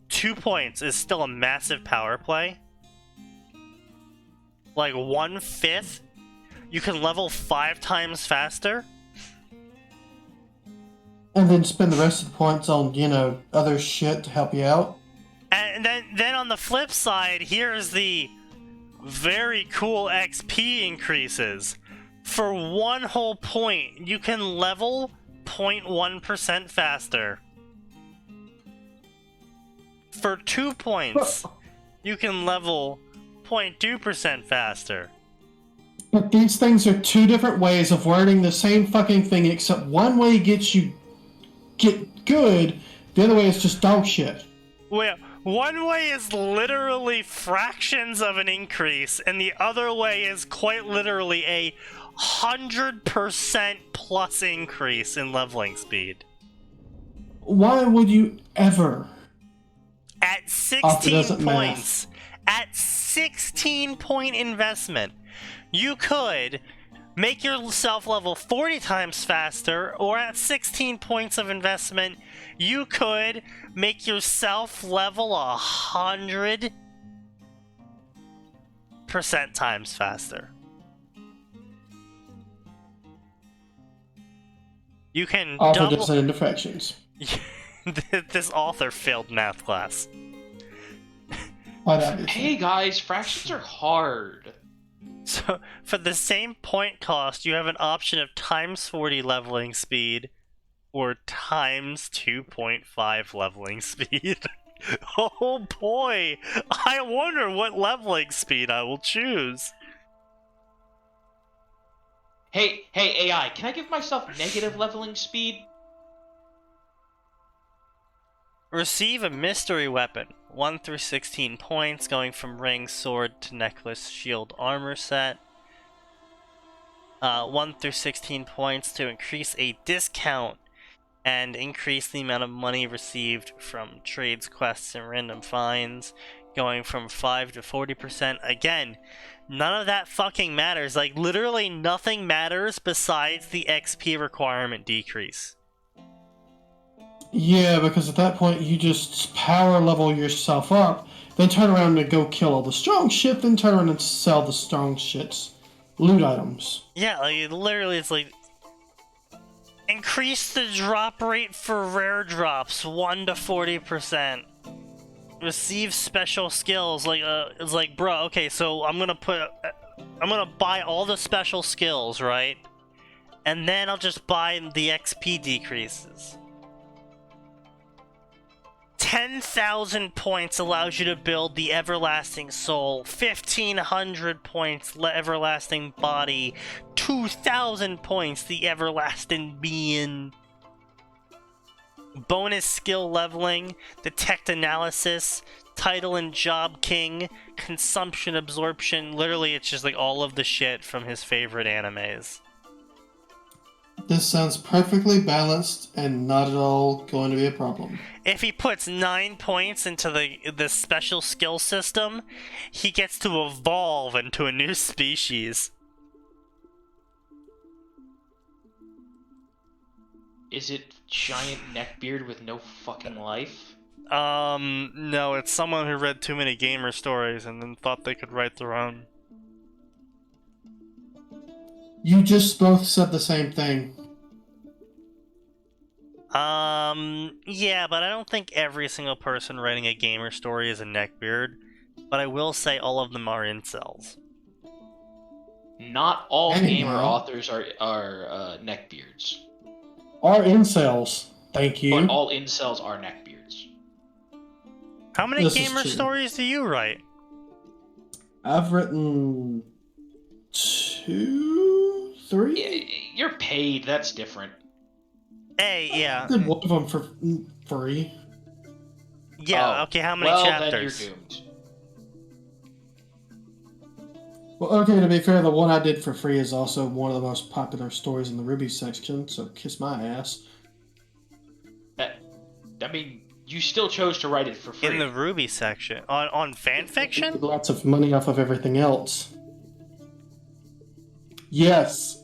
2 points is still a massive power play. Like, 1/5? You can level 5 times faster? And then spend the rest of the points on, you know, other shit to help you out. And then on the flip side, here's the very cool XP increases. For 1 whole point, you can level 0.1% faster. For 2 points, you can level 0.2% faster. But these things are 2 different ways of wording the same fucking thing, except one way gets you get good, the other way is just dog shit. Well, one way is literally fractions of an increase, and the other way is quite literally a 100% plus increase in leveling speed. Why would you ever? At 16 points, at 16 point investment, you could make yourself level 40 times faster, or at 16 points of investment, you could make yourself level 100% times faster. You can Author double... does it into fractions. This author failed math class. Quite obviously. Hey guys, fractions are hard. So, for the same point cost, you have an option of times 40 leveling speed or times 2.5 leveling speed. Oh boy! I wonder what leveling speed I will choose. Hey AI, can I give myself negative leveling speed? Receive a mystery weapon. 1 through 16 points, going from ring, sword to necklace, shield, armor set. 1 through 16 points to increase a discount and increase the amount of money received from trades, quests, and random finds, going from 5 to 40%. Again, none of that fucking matters. Like, literally nothing matters besides the XP requirement decrease. Yeah, because at that point you just power level yourself up, then turn around and go kill all the strong shit, then turn around and sell the strong shits. Loot items. Yeah, like, literally it's like... Increase the drop rate for rare drops 1 to 40%. Receive special skills. Like, it's like, bro, okay, so I'm gonna buy all the special skills, right? And then I'll just buy the XP decreases. 10,000 points allows you to build the Everlasting Soul, 1,500 points, Everlasting Body, 2,000 points, the Everlasting Being. Bonus skill leveling, Detect Analysis, Title and Job King, Consumption Absorption. Literally, it's just like all of the shit from his favorite animes. This sounds perfectly balanced and not at all going to be a problem. If he puts 9 points into the special skill system, he gets to evolve into a new species. Is it giant neckbeard with no fucking life? No, it's someone who read too many gamer stories and then thought they could write their own. You just both said the same thing. Yeah, but I don't think every single person writing a gamer story is a neckbeard. But I will say all of them are incels. Not all Anyhow. gamer authors are neckbeards. Are incels. Thank you. But all incels are neckbeards. How many This is gamer true. stories do you write? I've written 2, 3. Yeah, you're paid, that's different. Hey, yeah. I did one of them for free. Yeah, Oh, okay, how many well, chapters? then you're doomed. Well, okay, to be fair, the one I did for free is also one of the most popular stories in the Ruby section, so kiss my ass. I mean, you still chose to write it for free. In the Ruby section? On Fanfiction? Lots of money off of everything else. Yes.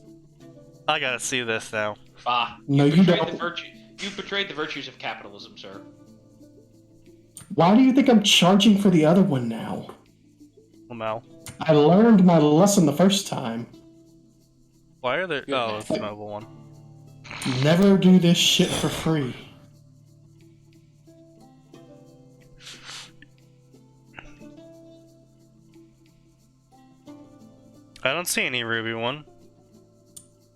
I gotta see this now. No, you betrayed don't. You betrayed the virtues of capitalism, sir. Why do you think I'm charging for the other one now? Lamel. I learned my lesson the first time. Why are there... Good Oh, man. it's the mobile one. Never do this shit for free. I don't see any Ruby one.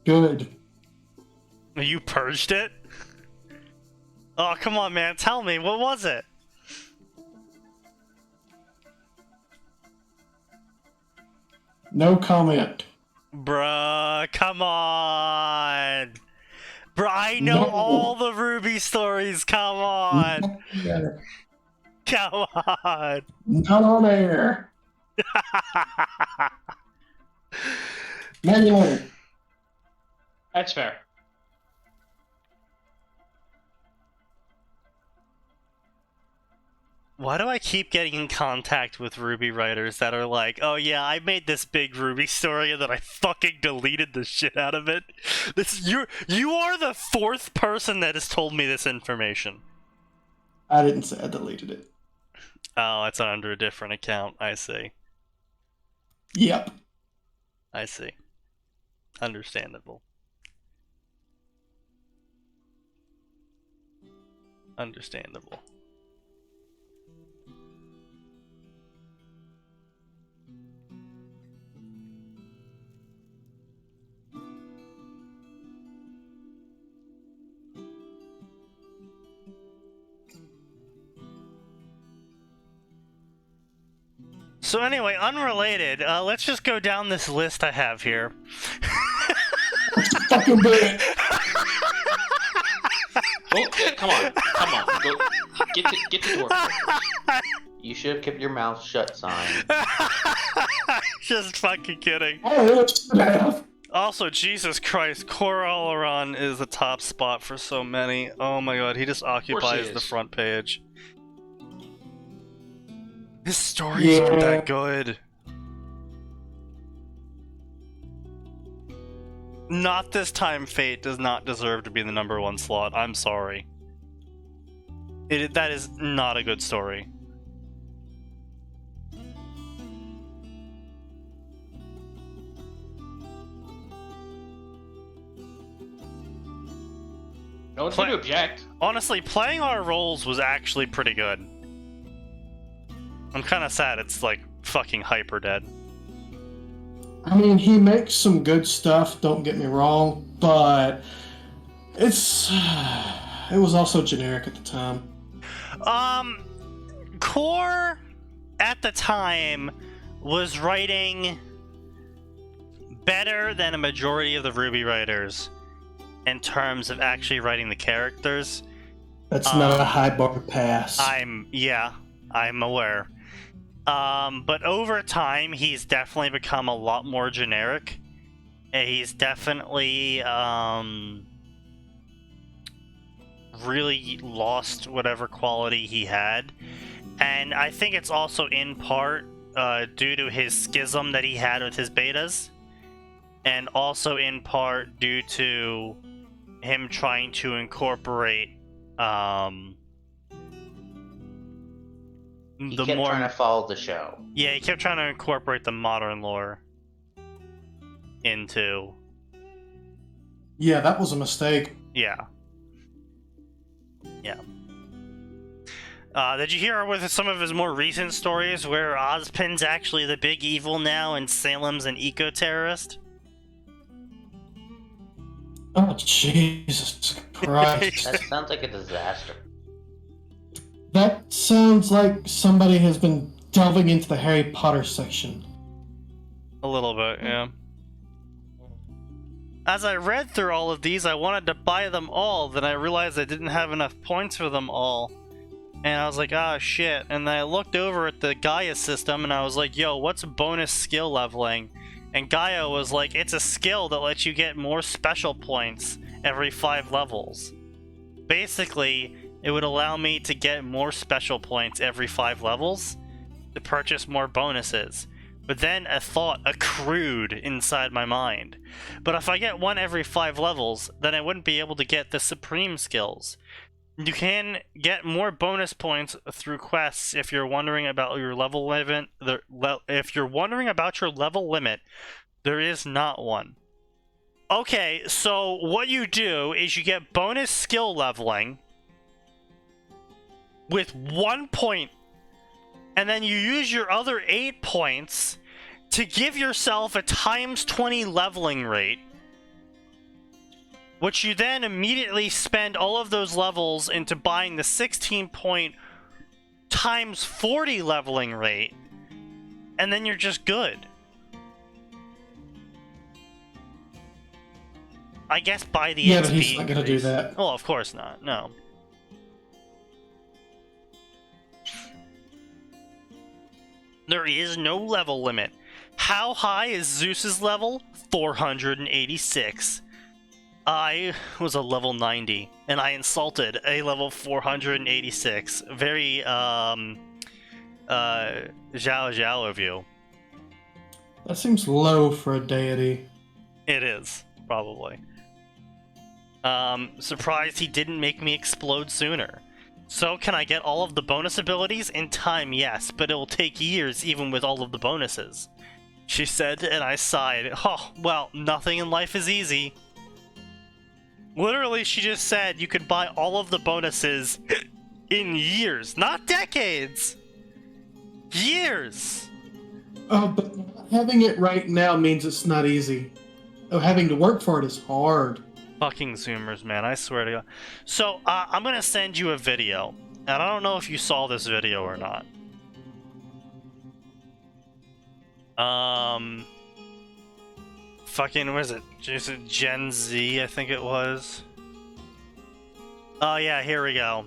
Good. You purged it? Oh, come on, man. Tell me. What was it? No comment. Bruh, come on. Bruh, I know No. all the Ruby stories. Come on. Yeah. Come on. Not on air. Maybe later. That's fair. Why do I keep getting in contact with Ruby writers that are like, oh yeah, I made this big Ruby story and then I fucking deleted the shit out of it? You are the 4th person that has told me this information. I didn't say I deleted it. Oh, it's under a different account. I see. Yep. I see. Understandable. Understandable. So anyway, unrelated, let's just go down this list I have here. Fucking do it. Oh, come on. Go, get to work. You should have kept your mouth shut, sign. Just fucking kidding. Oh, it's bad. Also, Jesus Christ, Coralaran is the top spot for so many. Oh my god, he just occupies the is. front page. His stories aren't that good. Not this time, Fate does not deserve to be in the #1 slot. I'm sorry. That is not a good story. No one's going to object. Honestly, playing our roles was actually pretty good. I'm kind of sad it's like fucking hyper dead. I mean, he makes some good stuff, don't get me wrong, but it was also generic at the time. Core at the time was writing better than a majority of the Ruby writers in terms of actually writing the characters. That's not a high bar to pass. Yeah. I'm aware. But over time, he's definitely become a lot more generic. He's definitely, really lost whatever quality he had. And I think it's also in part due to his schism that he had with his betas. And also in part due to him trying to incorporate He kept trying to follow the show. Yeah, he kept trying to incorporate the modern lore into... Yeah, that was a mistake. Yeah. Yeah. Did you hear with some of his more recent stories where Ozpin's actually the big evil now and Salem's an eco-terrorist? Oh, Jesus Christ. That sounds like a disaster. That sounds like somebody has been delving into the Harry Potter section. A little bit, yeah. As I read through all of these, I wanted to buy them all, then I realized I didn't have enough points for them all. And I was like, ah, shit. And then I looked over at the Gaia system and I was like, yo, what's bonus skill leveling? And Gaia was like, it's a skill that lets you get more special points every 5 levels. Basically, it would allow me to get more special points every 5 levels to purchase more bonuses. But then a thought accrued inside my mind. But if I get one every 5 levels, then I wouldn't be able to get the supreme skills. You can get more bonus points through quests if you're wondering about your level limit. If you're wondering about your level limit, there is not one. Okay, so what you do is you get bonus skill leveling with 1 point, and then you use your other 8 points to give yourself a times 20 leveling rate, which you then immediately spend all of those levels into buying the 16 point times 40 leveling rate, and then you're just good. I guess by the Yeah, XP but he's not gonna do that. Oh, of course not. No. There is no level limit. How high is Zeus's level? 486. I was a level 90, and I insulted a level 486. Very, Zhao Zhao of you. That seems low for a deity. It is, probably. Surprised he didn't make me explode sooner. So, can I get all of the bonus abilities? In time, yes, but it will take years even with all of the bonuses. She said, and I sighed. Oh, well, nothing in life is easy. Literally, she just said you could buy all of the bonuses in years, not decades. Years. Oh, but having it right now means it's not easy. Oh, having to work for it is hard. Fucking Zoomers, man, I swear to God. So, I'm gonna send you a video, and I don't know if you saw this video or not. Fucking, what is it? Is it Gen Z, I think it was? Oh yeah, here we go.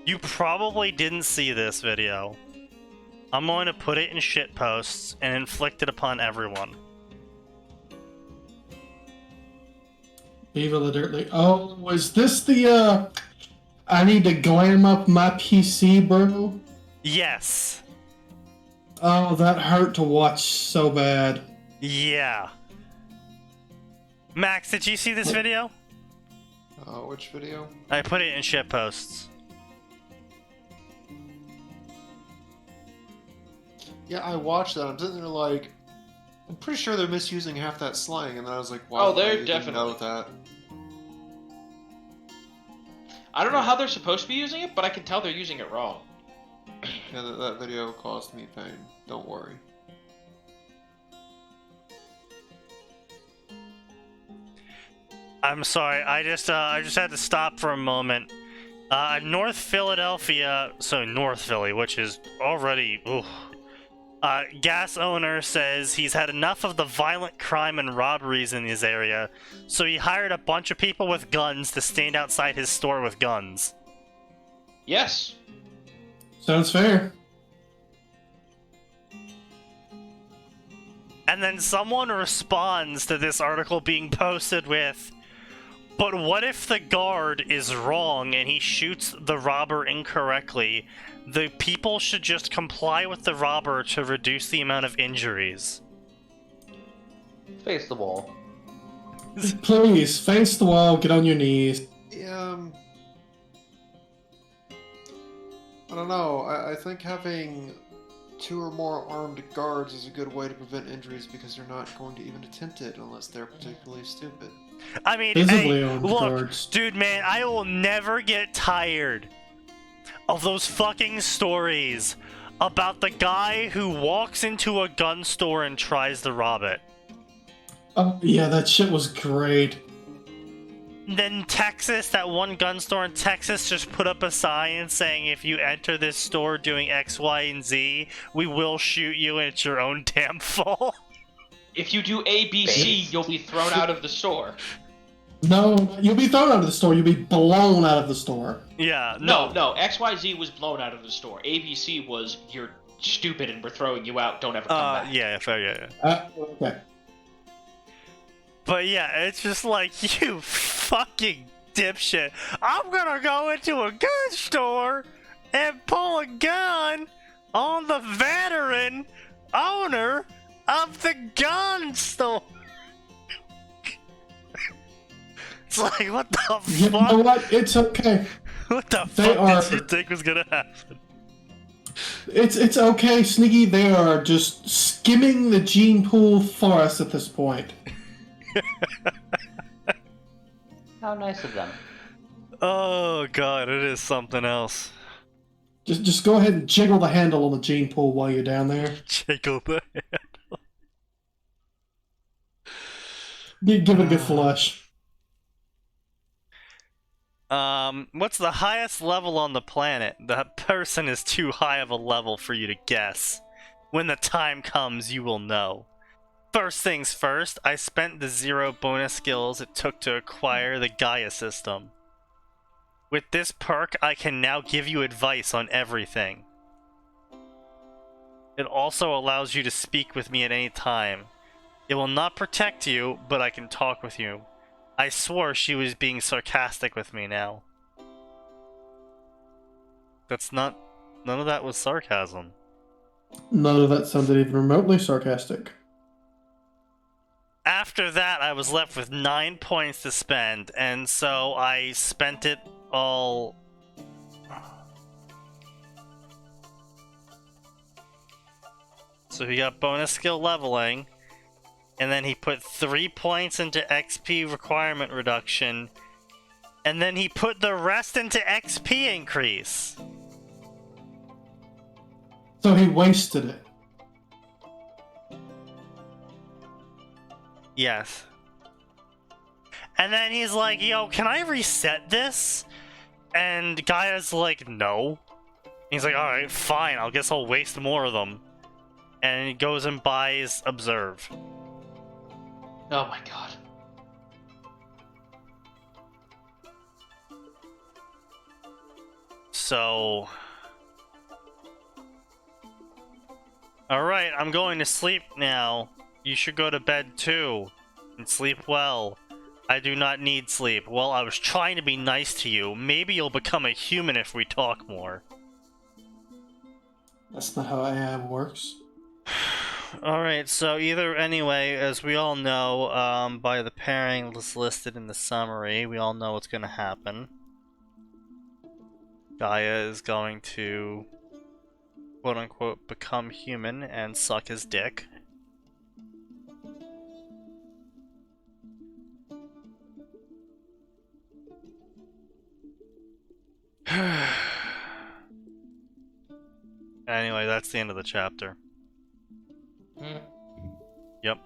You probably didn't see this video. I'm going to put it in shit posts and inflict it upon everyone. Viva the Dirtly. Oh, is this the, I need to glam up my PC, bro? Yes. Oh, that hurt to watch so bad. Yeah. Max, did you see this video? Which video? I put it in shit posts. Yeah, I watched that. I'm sitting there like, I'm pretty sure they're misusing half that slang, and then I was like, wow, Oh, they're I didn't definitely- know that. I don't know how they're supposed to be using it, but I can tell they're using it wrong. Yeah, that video caused me pain. Don't worry. I'm sorry, I just had to stop for a moment. North Philadelphia, so North Philly, which is already, ooh. Gas owner says he's had enough of the violent crime and robberies in his area, so he hired a bunch of people with guns to stand outside his store with guns. Yes. Sounds fair. And then someone responds to this article being posted with, but what if the guard is wrong and he shoots the robber incorrectly? The people should just comply with the robber to reduce the amount of injuries. Face the wall. Please, face the wall, get on your knees. I don't know. I think having 2 or more armed guards is a good way to prevent injuries because they're not going to even attempt it unless they're particularly stupid. I mean, Visibly hey, armed look, guards. dude, man, I will never get tired of those fucking stories about the guy who walks into a gun store and tries to rob it. Oh, yeah, that shit was great. Then Texas, that one gun store in Texas, just put up a sign saying, if you enter this store doing X, Y, and Z, we will shoot you and it's your own damn fault. If you do ABC, you'll be thrown out of the store. No, you'll be thrown out of the store. You'll be blown out of the store. Yeah, No, XYZ was blown out of the store. ABC was, you're stupid and we're throwing you out, don't ever come back. Yeah, fair, yeah. Okay. But yeah, it's just like, you fucking dipshit. I'm gonna go into a gun store and pull a gun on the veteran owner of the gun store. It's like, what the fuck? You know what? It's okay. What the They fuck did you think was gonna happen? It's okay, Sneaky. They are just skimming the gene pool for us at this point. How nice of them. Oh god, it is something else. Just go ahead and jiggle the handle on the gene pool while you're down there. Jiggle the handle. Give it a good flush. What's the highest level on the planet? That person is too high of a level for you to guess. When the time comes, you will know. First things first, I spent the 0 bonus skills it took to acquire the Gaia system. With this perk, I can now give you advice on everything. It also allows you to speak with me at any time. It will not protect you, but I can talk with you. I swore she was being sarcastic with me now. That's not... None of that was sarcasm. None of that sounded even remotely sarcastic. After that, I was left with 9 points to spend, and so I spent it all... So he got bonus skill leveling, and then he put 3 points into XP requirement reduction, and then he put the rest into XP increase. So he wasted it. Yes. And then he's like, yo, can I reset this? And Gaia's like, no. He's like, alright, fine, I guess I'll waste more of them. And he goes and buys Observe. Oh my god. So... Alright, I'm going to sleep now. You should go to bed too. And sleep well. I do not need sleep. Well, I was trying to be nice to you. Maybe you'll become a human if we talk more. That's not how AI works. Alright, so anyway, as we all know, by the pairing listed in the summary, we all know what's gonna happen. Gaia is going to, quote-unquote, become human and suck his dick. Anyway, that's the end of the chapter. Yep.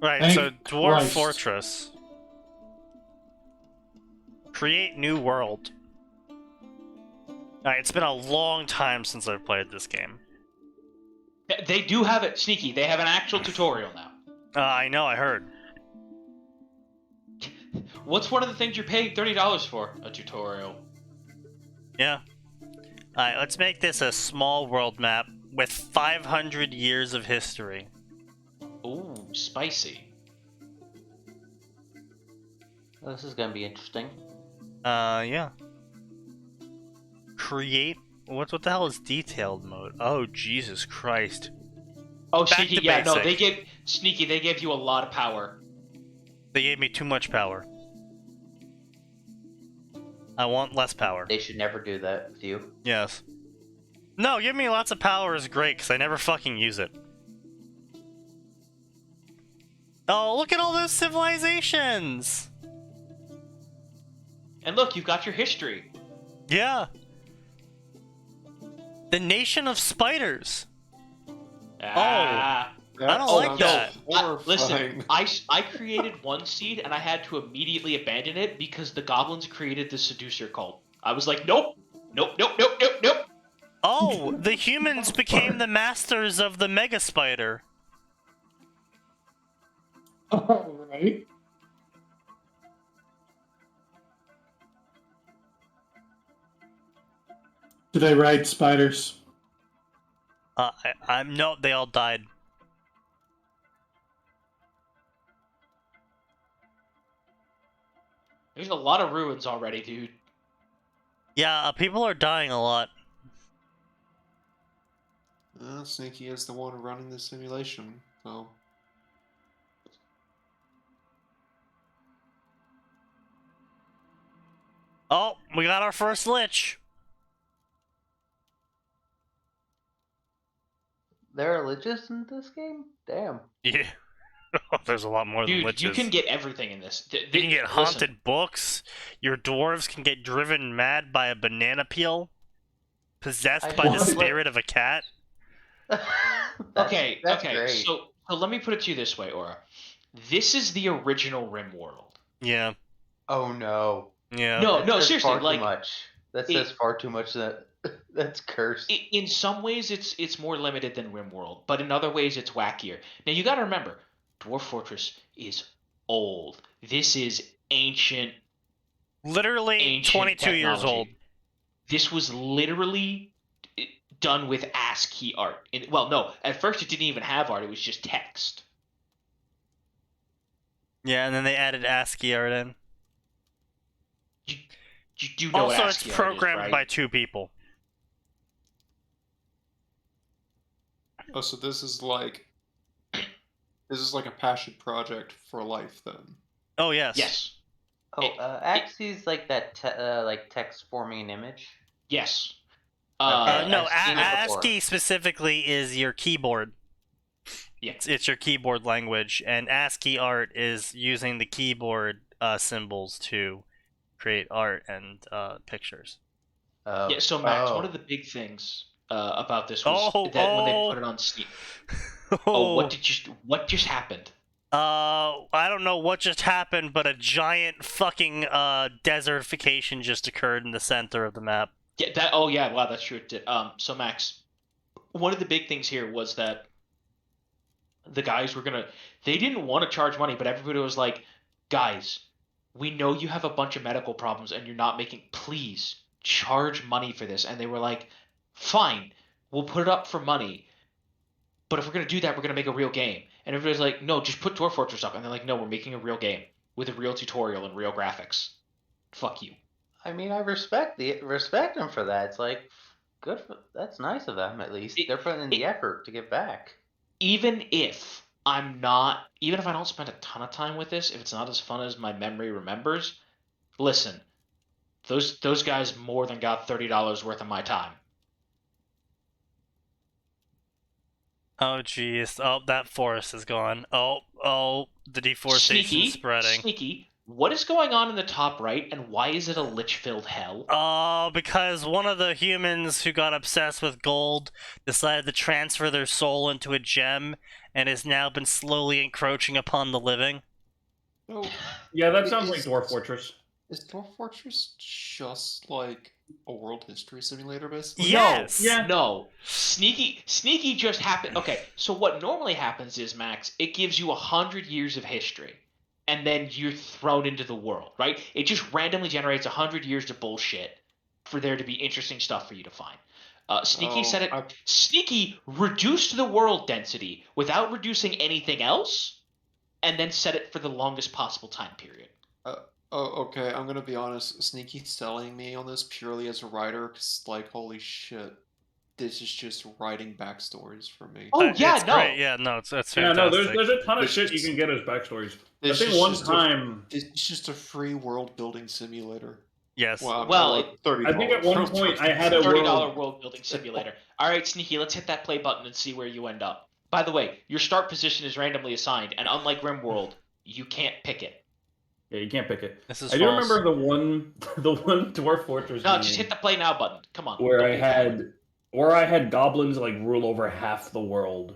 Right, Thank so Dwarf Christ. Fortress. Create new world. Alright, it's been a long time since I've played this game. They do have it, Sneaky. They have an actual tutorial now. I know, I heard. What's one of the things you're paying $30 for? A tutorial. Yeah. Alright, let's make this a small world map with 500 years of history. Ooh, spicy. Well, this is gonna be interesting. Yeah. Create. What the hell is detailed mode? Oh, Jesus Christ. Oh, Back Sneaky, to yeah, no, basic. they gave you a lot of power. They gave me too much power. I want less power. They should never do that with you. Yes. No, give me lots of power is great, because I never fucking use it. Oh, look at all those civilizations! And look, you've got your history. Yeah. The nation of spiders. Ah. I don't like that. Listen, I created one seed and I had to immediately abandon it because the goblins created the seducer cult. I was like, nope, nope, nope, nope, nope, nope. Oh, the humans became the masters of the mega spider. Alright. Do they ride spiders? I'm no, they all died. There's a lot of ruins already, dude. Yeah, people are dying a lot. Sneaky is the one running the simulation, so... Oh, we got our first lich. There are liches in this game? Damn. Yeah. There's a lot more than Dude, liches. you can get everything in this. You can get haunted books. Your dwarves can get driven mad by a banana peel. Possessed by the spirit of a cat. Okay, That's okay. great. So let me put it to you this way, Aura. This is the original Rim world. Yeah. Oh no. Yeah. No, That no, says seriously, far like too much. That it- says far too much. That's cursed. in some ways it's more limited than Rim world, but in other ways it's wackier. Now you got to remember, Dwarf Fortress is old. This is ancient. Literally Ancient 22 years technology. old. This was literally done with ASCII art. Well, no, at first it didn't even have art. It was just text. Yeah, and then they added ASCII art in. You do know what Also, it's ASCII art programmed is, right? by 2 people. Oh, so this is like a passion project for life, then. Oh, yes. Yes. Oh, Axie's like that, like text forming an image. Yes. No, I've seen it before. ASCII specifically is your keyboard. Yeah. It's your keyboard language, and ASCII art is using the keyboard symbols to create art and pictures. Yeah, so Max, one of the big things about this was when they put it on Steam. What just happened? I don't know what just happened, but a giant fucking desertification just occurred in the center of the map. Yeah, wow, that's true. It did. So Max, one of the big things here was that the guys were they didn't want to charge money, but everybody was like, guys, we know you have a bunch of medical problems and you're not making, please charge money for this. And they were like, fine, we'll put it up for money. But if we're going to do that, we're going to make a real game. And everybody's like, no, just put Dwarf Fortress up. And they're like, no, we're making a real game with a real tutorial and real graphics. Fuck you. I mean, I respect them for that. It's like, that's nice of them, at least. They're putting in the effort to get back. Even if I don't spend a ton of time with this, if it's not as fun as my memory remembers, listen, those guys more than got $30 worth of my time. Oh jeez. Oh, that forest is gone. Oh, the deforestation is spreading. Sneaky, what is going on in the top right, and why is it a lich-filled hell? Oh, because one of the humans who got obsessed with gold decided to transfer their soul into a gem and has now been slowly encroaching upon the living. Oh, Yeah, that sounds like Dwarf Fortress. is Dwarf Fortress just like a world history simulator, basically? Yes! Yeah. No. Sneaky just happened. Okay, so what normally happens is, Max, it gives you 100 years of history, and then you're thrown into the world, right? It just randomly generates 100 years of bullshit for there to be interesting stuff for you to find. Sneaky said it. I- Sneaky reduced the world density without reducing anything else, and then set it for the longest possible time period. okay, I'm gonna be honest. Sneaky's selling me on this purely as a writer, because, like, holy shit, this is just writing backstories for me. Oh yeah, it's no. great. Yeah, no, that's Yeah, fantastic. no, there's a ton of This shit you is- can get as backstories. I This think is one just time, It's just a free world building simulator. Yes. Well, like $30. I think at one point I had a $30 world building simulator. All right, Sneaky, let's hit that play button and see where you end up. By the way, your start position is randomly assigned, and unlike RimWorld, you can't pick it. Yeah, you can't pick it. This is I do false. remember the one Dwarf Fortress No, game just hit the play now button. Come on. where don't I be a coward. had goblins like rule over half the world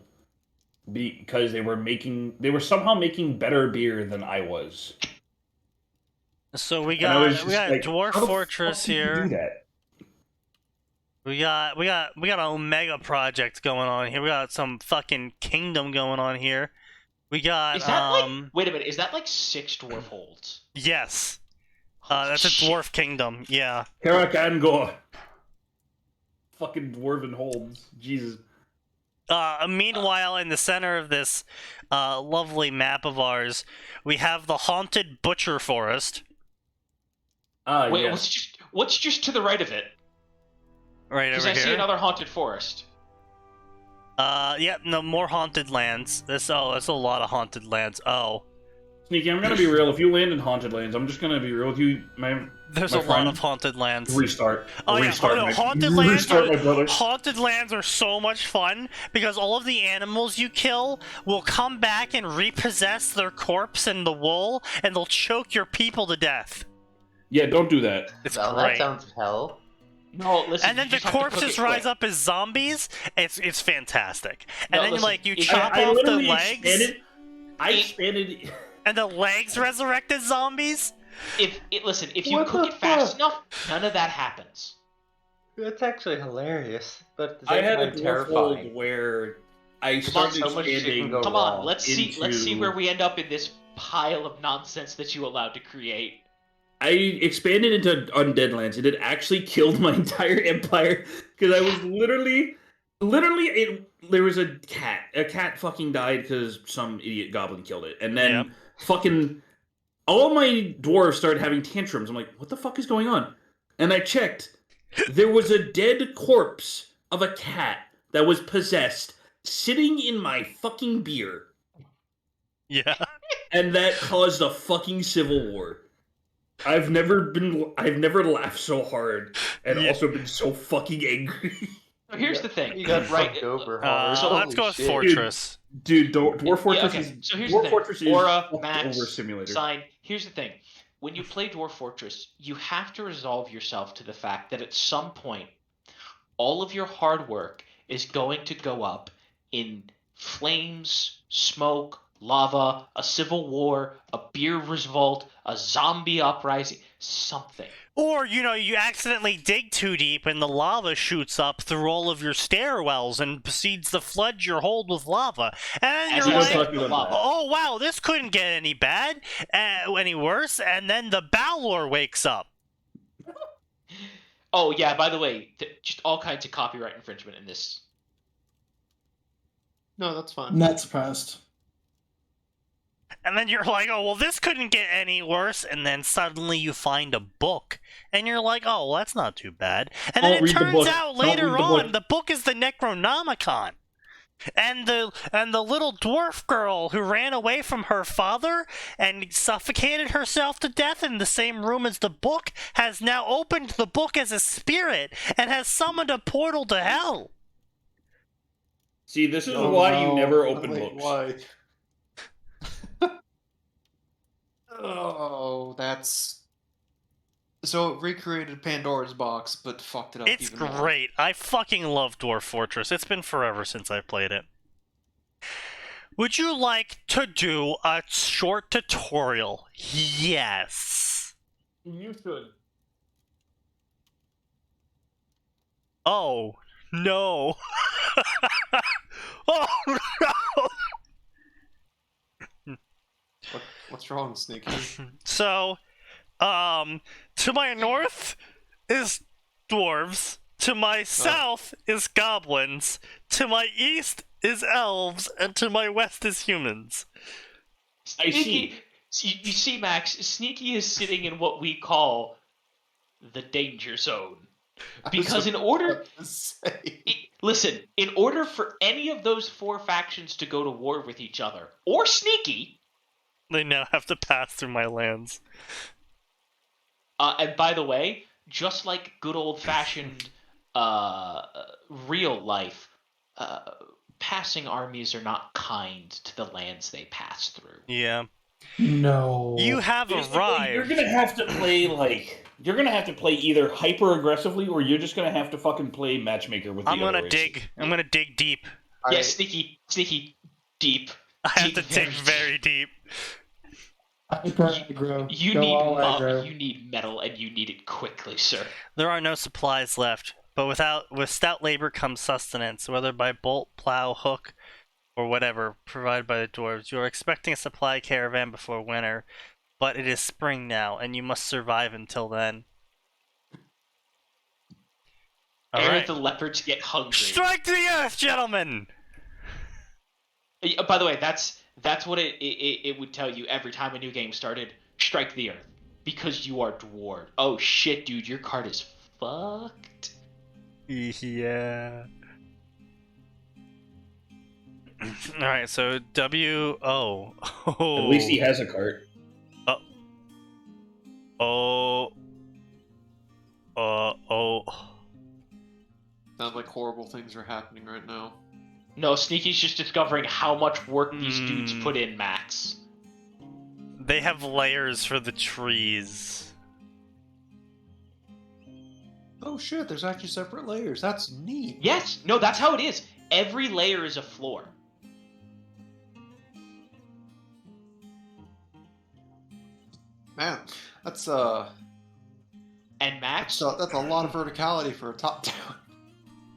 because they were somehow making better beer than I was. So we And I was got just we got like, Dwarf how the Fortress fuck did you here. do that? We got an Omega project going on here. We got some fucking kingdom going on here. We got Is that like? Wait a minute. Is that like 6 dwarf holds? yes. Holy That's a shit. dwarf kingdom. Yeah. Karakangor. Fucking dwarven holds. Jesus. Meanwhile, in the center of this lovely map of ours, we have the haunted butcher forest. Wait, Yes. what's just to the right of it? Right Because over I here. see another haunted forest. Yeah, no more haunted lands. That's a lot of haunted lands. Oh, Sneaky, I'm gonna be real. If you land in Haunted Lands, I'm just gonna be real with you, there's my a lot friend. of haunted lands. Restart. Oh yeah, Restart, no, my- haunted lands. Restart, my brother. Haunted lands are so much fun because all of the animals you kill will come back and repossess their corpse in the wool, and they'll choke your people to death. Yeah, don't do that. It's Well, that great. sounds hell. No, listen. And then you the just have to cook corpses it rise quick. up as zombies. It's fantastic. And No, then listen, like you if- chop I off the literally legs, expanded. and the legs resurrect as zombies. If you What cook the it fast fuck? enough, none of that happens. That's actually hilarious, but at the I same had a time dwarf hold terrifying. where I Come on, started so much shit can expanding. go Come wrong. on, let's see into- where we end up in this pile of nonsense that you allowed to create. I expanded into Undead Lands, and it actually killed my entire empire because I was literally, there was a cat. A cat fucking died because some idiot goblin killed it, and then Yep. fucking all my dwarves started having tantrums. I'm like, what the fuck is going on? And I checked. There was a dead corpse of a cat that was possessed sitting in my fucking beer, Yeah. and that caused a fucking civil war. I've never laughed so hard and Yeah. also been so fucking angry. So here's the thing, You got right? fucked over, So Homer. let's go with Holy shit. Fortress. Dude, Dwarf Fortress okay, is so here's the Dwarf thing. Fortress is Aura, fucked Max, over simulator. Sign. Here's the thing. When you play Dwarf Fortress, you have to resolve yourself to the fact that at some point, all of your hard work is going to go up in flames, smoke, lava, a civil war, a beer revolt, a zombie uprising, something. Or, you accidentally dig too deep and the lava shoots up through all of your stairwells and proceeds to flood your hold with lava. And As you're I like, said, talking the about lava. oh wow, this couldn't get any bad, any worse. And then the Balor wakes up. Oh yeah, by the way, just all kinds of copyright infringement in this. No, that's fine. Not surprised. And then you're like, oh, well, this couldn't get any worse. And then suddenly you find a book. And you're like, oh, well, that's not too bad. And then Don't it read the turns book. out Don't later read the on, book. the book is the Necronomicon. And the little dwarf girl who ran away from her father and suffocated herself to death in the same room as the book has now opened the book as a spirit and has summoned a portal to hell. See, this is Oh, why no. you never open Wait, books. Why? Oh, that's... So it recreated Pandora's box, but fucked it up It's even more. great. I fucking love Dwarf Fortress. It's been forever since I played it. Would you like to do a short tutorial? Yes. You should. Oh, no. Oh, no. What's wrong, Sneaky? So, to my north is dwarves. To my south is goblins, to my east is elves, and to my west is humans. I see. You see, Max, Sneaky is sitting in what we call the danger zone. Because in order... Listen, in order for any of those 4 factions to go to war with each other, or Sneaky... They now have to pass through my lands. And by the way, just like good old-fashioned real life, passing armies are not kind to the lands they pass through. Yeah. No. You have Basically, arrived. you're gonna have to play you're gonna have to play either hyper aggressively, or you're just gonna have to fucking play matchmaker with the I'm other gonna dig. I'm gonna dig deep. Yeah, Sneaky, deep. I have to dig very deep. Hyper aggro. You Go need all aggro. you need metal, and you need it quickly, sir. There are no supplies left, but with stout labor comes sustenance, whether by bolt, plow, hook, or whatever provided by the dwarves. You are expecting a supply caravan before winter, but it is spring now, and you must survive until then. And the leopards get hungry. Strike the earth, gentlemen! By the way, that's what it would tell you every time a new game started. Strike the earth. Because you are dwarf. Oh shit, dude, your card is fucked. Yeah. Alright, so W-O. Oh. At least he has a cart. Oh. Sounds like horrible things are happening right now. No, Sneaky's just discovering how much work these dudes put in, Max. They have layers for the trees. Oh shit, there's actually separate layers. That's neat. Yes, no, that's how it is. Every layer is a floor. Man, that's And Max, that's a lot of verticality for a top down.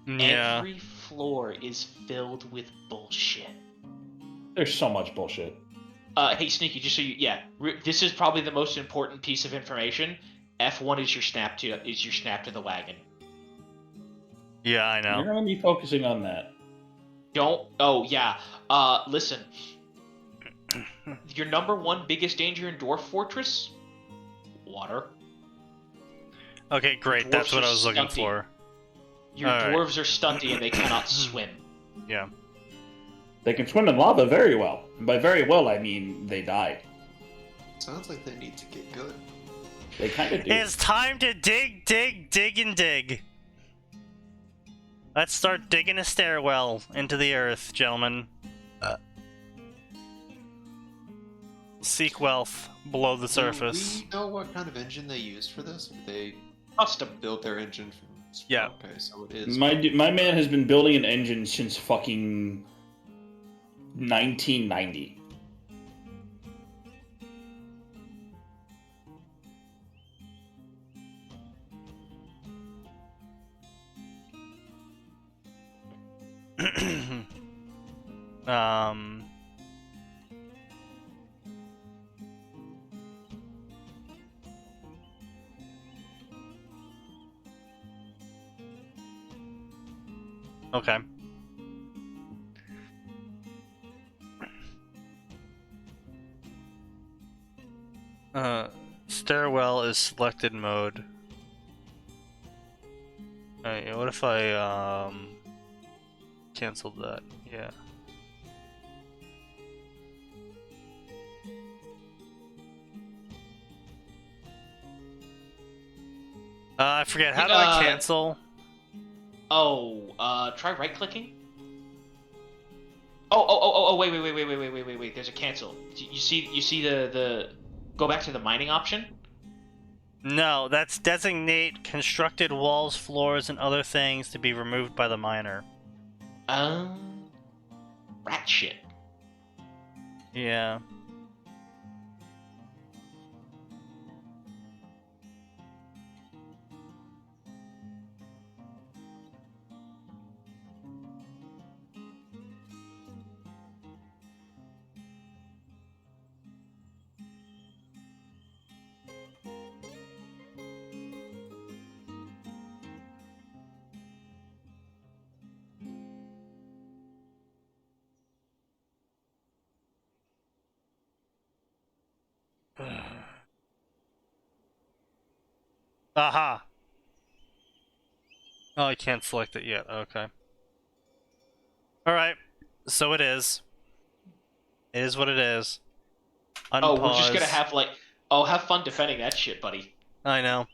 Yeah. every floor is filled with bullshit. There's so much bullshit. Hey Sneaky, just so you, this is probably the most important piece of information. F1 is your snap to the wagon. Yeah, I know. You're gonna be focusing on that. Don't. Oh yeah. Listen. Your number 1 biggest danger in Dwarf Fortress? Water. Okay, great. Dwarves That's what are I was looking stunty. for. Your All right. dwarves are stunty and they cannot swim. Yeah. They can swim in lava very well. And by very well, I mean they die. Sounds like they need to get good. They kind of do. It's time to dig, and dig. Let's start digging a stairwell into the earth, gentlemen. Seek wealth below the surface. Do we know what kind of engine they used for this? Or they Custom. built their engine from... Yeah. Okay, so it is... My man has been building an engine since fucking 1990. Okay. Stairwell is selected mode. Alright, what if I, canceled that? Yeah. I forget, how do I cancel? Try right-clicking. Oh, wait, there's a cancel. You see the go back to the mining option? No, that's designate constructed walls, floors, and other things to be removed by the miner. Rat shit. Yeah. Aha! Oh, I can't select it yet. Okay. Alright. So it is. It is what it is. Unpause. Oh, we're just gonna have like... Oh, have fun defending that shit, buddy. I know.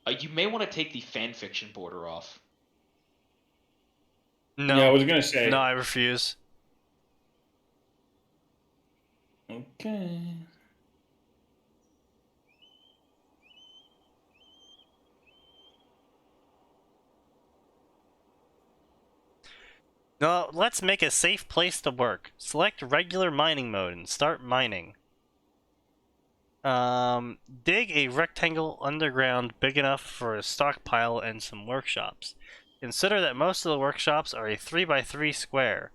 You may want to take the fanfiction border off. No. Yeah, I was gonna say. No, I refuse. Okay. No, let's make a safe place to work. Select regular mining mode and start mining. Dig a rectangle underground big enough for a stockpile and some workshops. Consider that most of the workshops are a 3x3 square.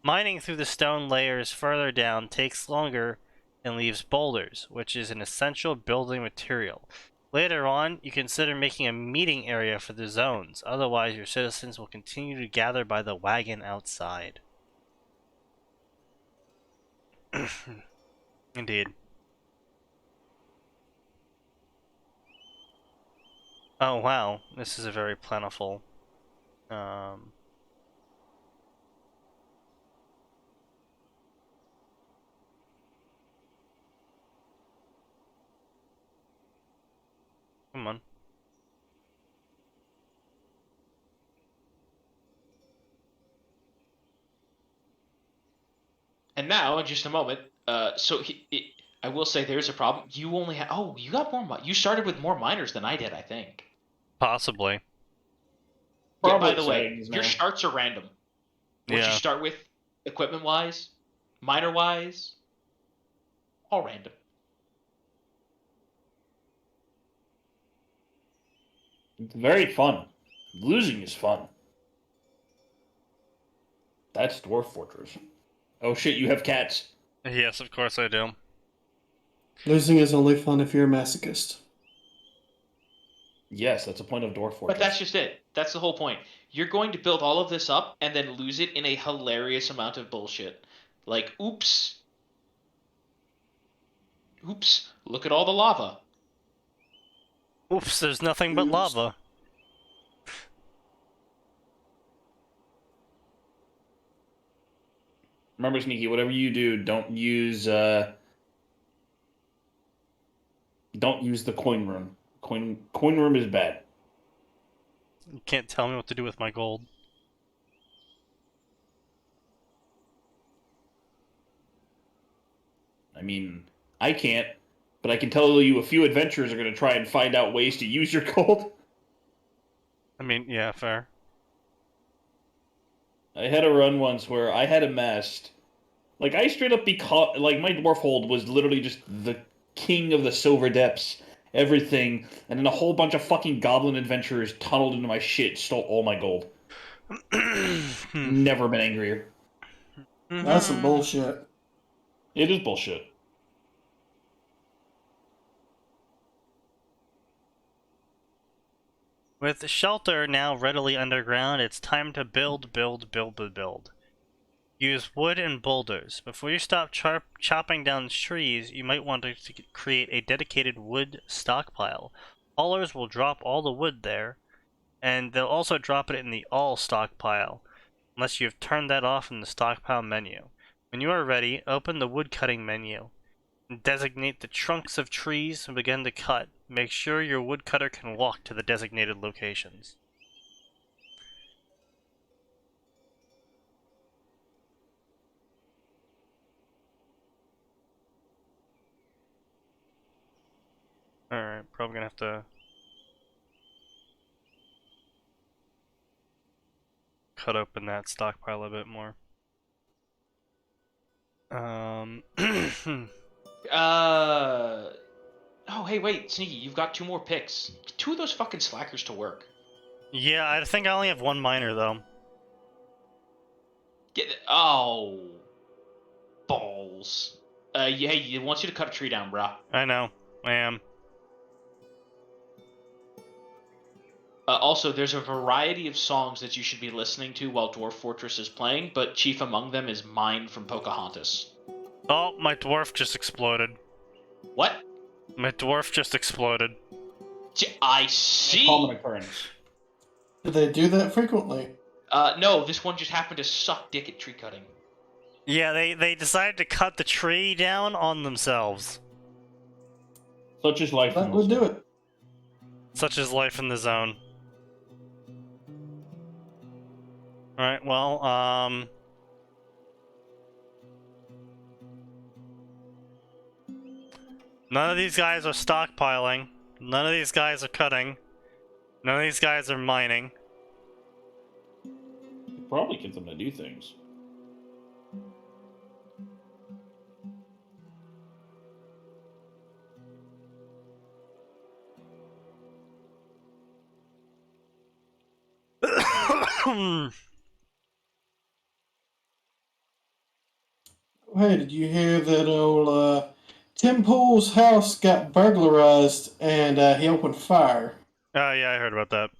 Mining through the stone layers further down takes longer and leaves boulders, which is an essential building material. Later on, you consider making a meeting area for the zones, otherwise your citizens will continue to gather by the wagon outside. Indeed. Oh wow, this is a very plentiful. Come on. And now, in just a moment, I will say there's a problem. You only have... Oh, you got more... You started with more miners than I did, I think. Possibly. Yeah, by Probably the way, settings, your man. starts are random. What you Yeah. start with, equipment-wise, miner-wise, all random. It's very fun. Losing is fun. That's Dwarf Fortress. Oh shit, you have cats. Yes, of course I do. Losing is only fun if you're a masochist. Yes, that's a point of Dwarf Fortress. But that's just it. That's the whole point. You're going to build all of this up and then lose it in a hilarious amount of bullshit. Like, oops. Oops, look at all the lava. Oops, there's nothing but Oops. lava. Remember, Sneaky, whatever you do, don't use the coin room. Coin room is bad. You can't tell me what to do with my gold. I mean, I can't, but I can tell you a few adventurers are going to try and find out ways to use your gold. I mean, yeah, fair. I had a run once where I had amassed, like, I straight up like, my dwarf hold was literally just the king of the silver depths, everything, and then a whole bunch of fucking goblin adventurers tunneled into my shit, stole all my gold. Never been angrier. That's some bullshit. It is bullshit. With the shelter now readily underground, it's time to build. Use wood and boulders. Before you stop chopping down trees, you might want to create a dedicated wood stockpile. Haulers will drop all the wood there, and they'll also drop it in the all stockpile, unless you have turned that off in the stockpile menu. When you are ready, open the wood cutting menu. Designate the trunks of trees and begin to cut. Make sure your woodcutter can walk to the designated locations. Alright, probably gonna have to cut open that stockpile a bit more. Oh, hey, wait, Sneaky, you've got 2 more picks. Get 2 of those fucking slackers to work. Yeah, I think I only have 1 miner though. Oh. Balls. Yeah, he wants you to cut a tree down, brah. I know, I am. Also, there's a variety of songs that you should be listening to while Dwarf Fortress is playing, but chief among them is Mine from Pocahontas. Oh, my dwarf just exploded. What? My dwarf just exploded. I see. Common occurrence. Do they do that frequently? No, this one just happened to suck dick at tree cutting. Yeah, they decided to cut the tree down on themselves. Such is life. That would do it. Such is life in the zone. Alright, well, none of these guys are stockpiling. None of these guys are cutting. None of these guys are mining. Probably get them to do things. Hey, did you hear that old Tim Pool's house got burglarized and he opened fire? Oh, yeah, I heard about that.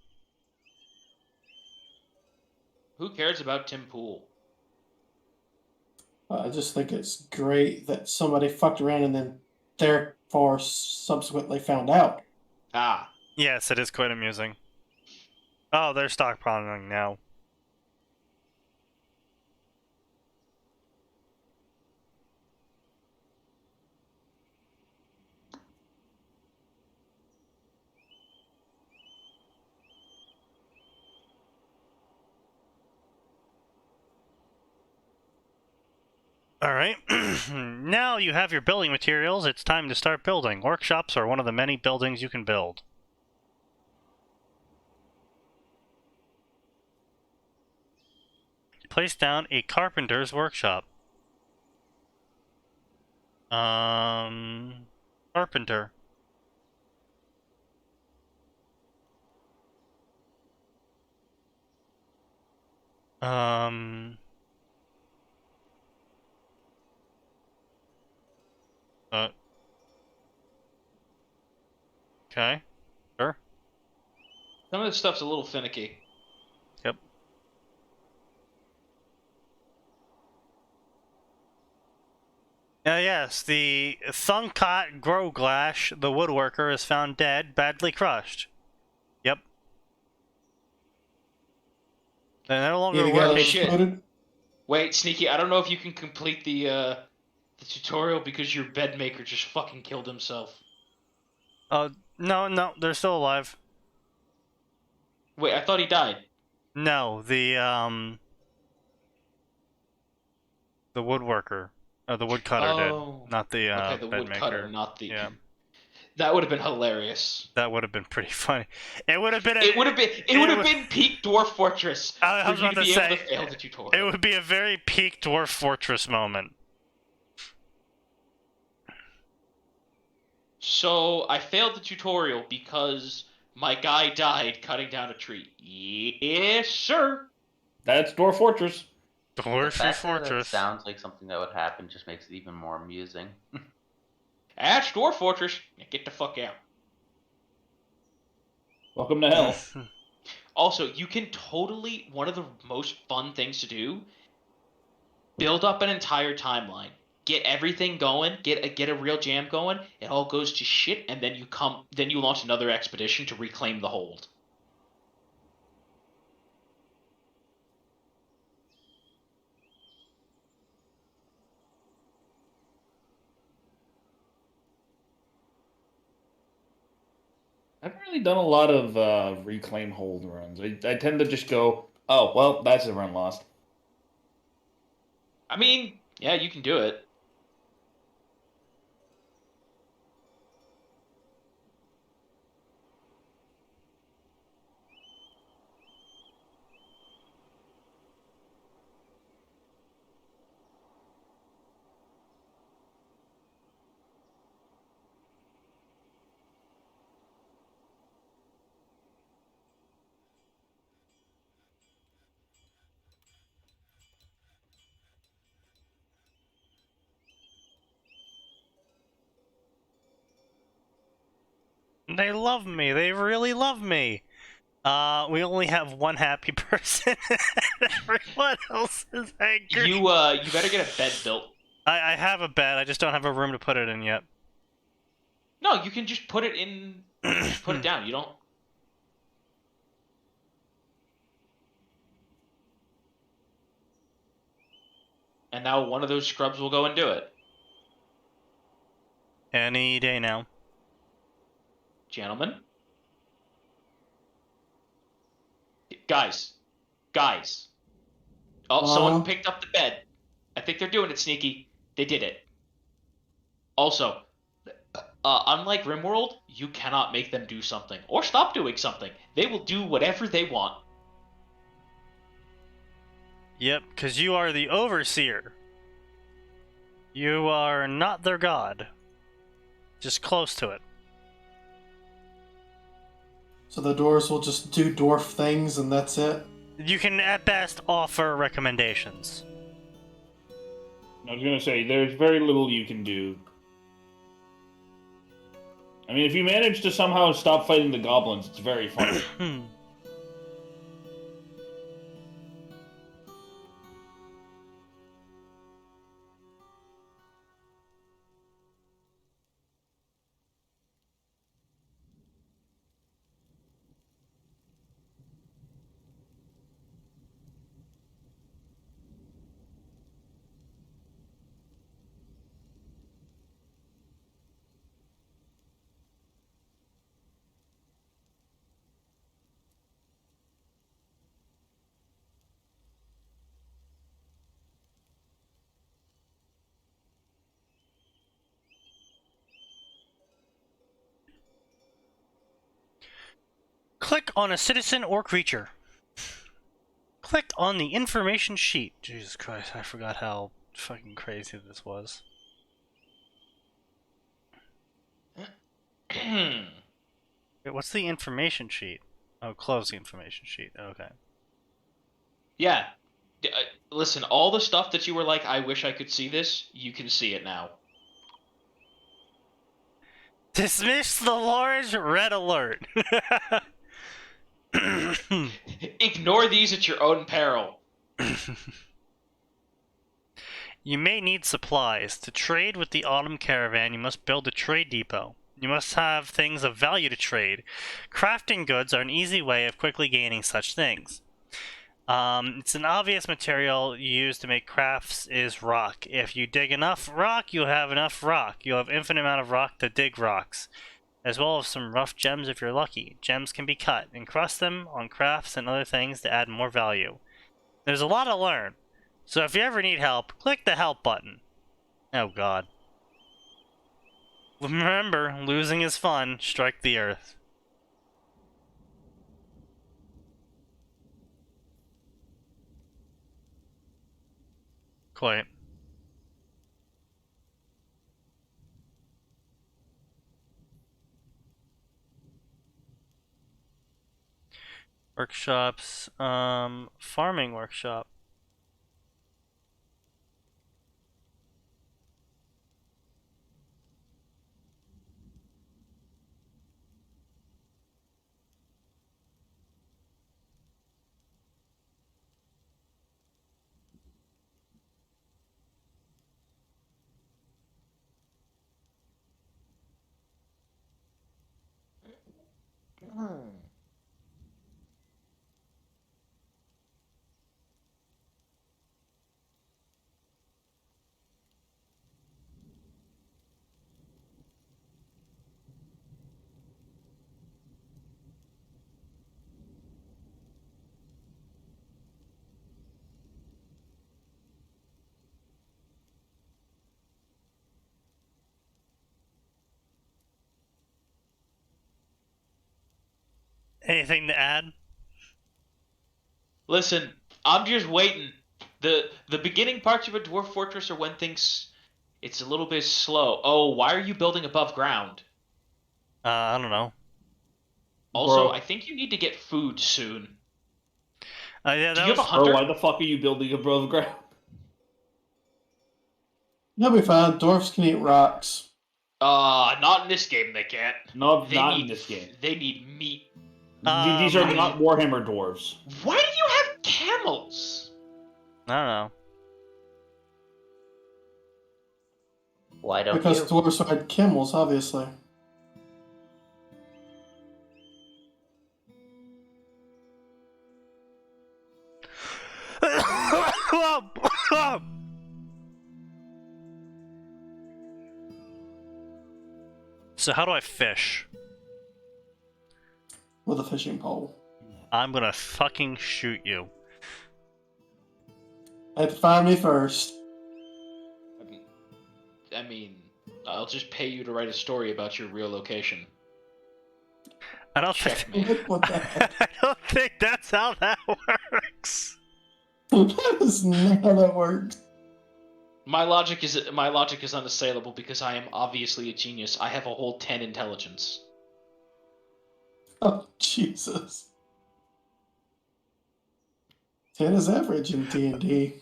Who cares about Tim Pool? I just think it's great that somebody fucked around and then therefore subsequently found out. Ah. Yes, it is quite amusing. Oh, they're stockpiling now. Alright, now you have your building materials, it's time to start building. Workshops are one of the many buildings you can build. Place down a carpenter's workshop. Carpenter. Okay. Sure. Some of this stuff's a little finicky. Yep. Yes, the Thunkat Groglash, the woodworker, is found dead, badly crushed. Yep. They're no longer Yeah, the guy Oh, that shit. exploded? Wait, Sneaky, I don't know if you can complete the tutorial because your bed maker just fucking killed himself. No, they're still alive. Wait, I thought he died. No, the woodworker. The woodcutter Oh. did. Not the, Okay, the bed woodcutter, maker. not the... Yeah. That would have been hilarious. That would have been pretty funny. It would have been It would have been peak Dwarf Fortress I for was you about to to be able say, to fail the tutorial. it would be a very peak Dwarf Fortress moment. So, I failed the tutorial because my guy died cutting down a tree. Yes, sir. That's Dwarf Fortress. The Dwarf fact that it Fortress. sounds like something that would happen just makes it even more amusing. That's Dwarf Fortress. Get the fuck out. Welcome to hell. Also, you can totally, one of the most fun things to do, build up an entire timeline. Get everything going, get a real jam going, it all goes to shit, and then you launch another expedition to reclaim the hold. I haven't really done a lot of reclaim hold runs. I tend to just go, oh, well, that's a run lost. I mean, yeah, you can do it. They love me. They really love me. We only have one happy person. Everyone else is angry. You better get a bed built. I have a bed, I just don't have a room to put it in yet. No, you can just put it in. Put it down. You don't. And now one of those scrubs will go and do it. Any day now. Gentlemen. Guys. Guys. Oh, someone picked up the bed. I think they're doing it, Sneaky. They did it. Also, unlike RimWorld, you cannot make them do something. Or stop doing something. They will do whatever they want. Yep, because you are the overseer. You are not their god. Just close to it. So the dwarves will just do dwarf things and that's it? You can at best offer recommendations. I was gonna say, there's very little you can do. I mean, if you manage to somehow stop fighting the goblins, it's very funny. Click on a citizen or creature. Click on the information sheet. Jesus Christ, I forgot how fucking crazy this was. Wait, what's the information sheet? Oh, close the information sheet. Okay. Yeah. Listen, all the stuff that you were like, I wish I could see this, you can see it now. Dismiss the large red alert. Ignore these at your own peril. You may need supplies. To trade with the Autumn Caravan, you must build a trade depot. You must have things of value to trade. Crafting goods are an easy way of quickly gaining such things. It's an obvious material used to make crafts is rock. If you dig enough rock, you'll have enough rock. You'll have infinite amount of rock to dig rocks, as well as some rough gems if you're lucky. Gems can be cut and crust them on crafts and other things to add more value. There's a lot to learn, so if you ever need help, click the help button. Oh god. Remember, losing is fun. Strike the earth. Quite. Workshops, farming workshop. Anything to add? Listen, I'm just waiting. The beginning parts of a dwarf fortress are when things it's a little bit slow. Oh, why are you building above ground? I don't know. Also, Bro. I think you need to get food soon. Yeah, Do that you have a was... hunter? Why the fuck are you building above ground? You'll be fine. Dwarves can eat rocks. Not in this game. They can't. No, They not need, in this game. They need meat. These are not Warhammer dwarves. Why do you have camels? I don't know. Why don't Because you? dwarves had camels, obviously. So how do I fish? With a fishing pole. I'm gonna fucking shoot you. Had to find me first. I mean, I'll just pay you to write a story about your real location. I don't think. Checkmate. What the heck? I don't think that's how that works. That is not how that works. My logic is unassailable because I am obviously a genius. I have a whole 10 intelligence. Oh, Jesus. 10 is average in D&D.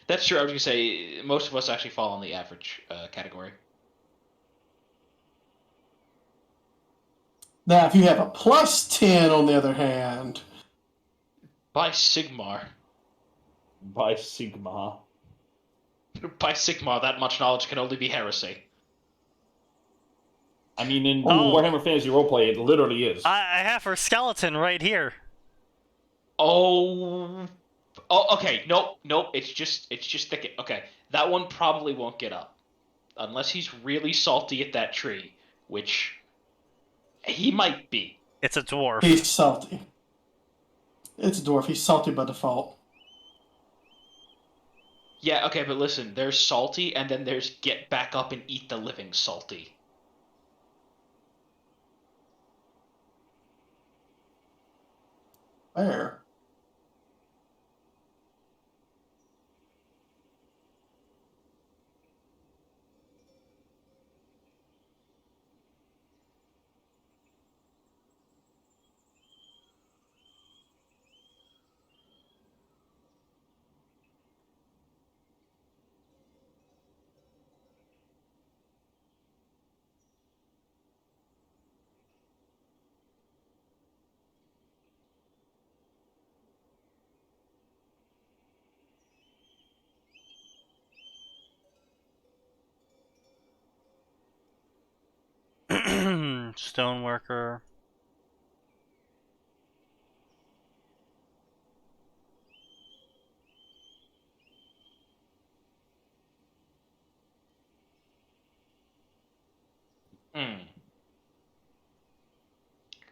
That's true. I was gonna say most of us actually fall in the average category. Now, if you have a plus 10, on the other hand... By Sigmar. By Sigma. By Sigmar, that much knowledge can only be heresy. I mean, in Oh. Warhammer Fantasy Roleplay, it literally is. I have her skeleton right here. Oh, okay. Nope. It's just thicket. Okay, that one probably won't get up unless he's really salty at that tree, which he might be. It's a dwarf. He's salty. It's a dwarf. He's salty by default. Yeah. Okay, but listen, there's salty, and then there's get back up and eat the living salty. Fair. Stoneworker.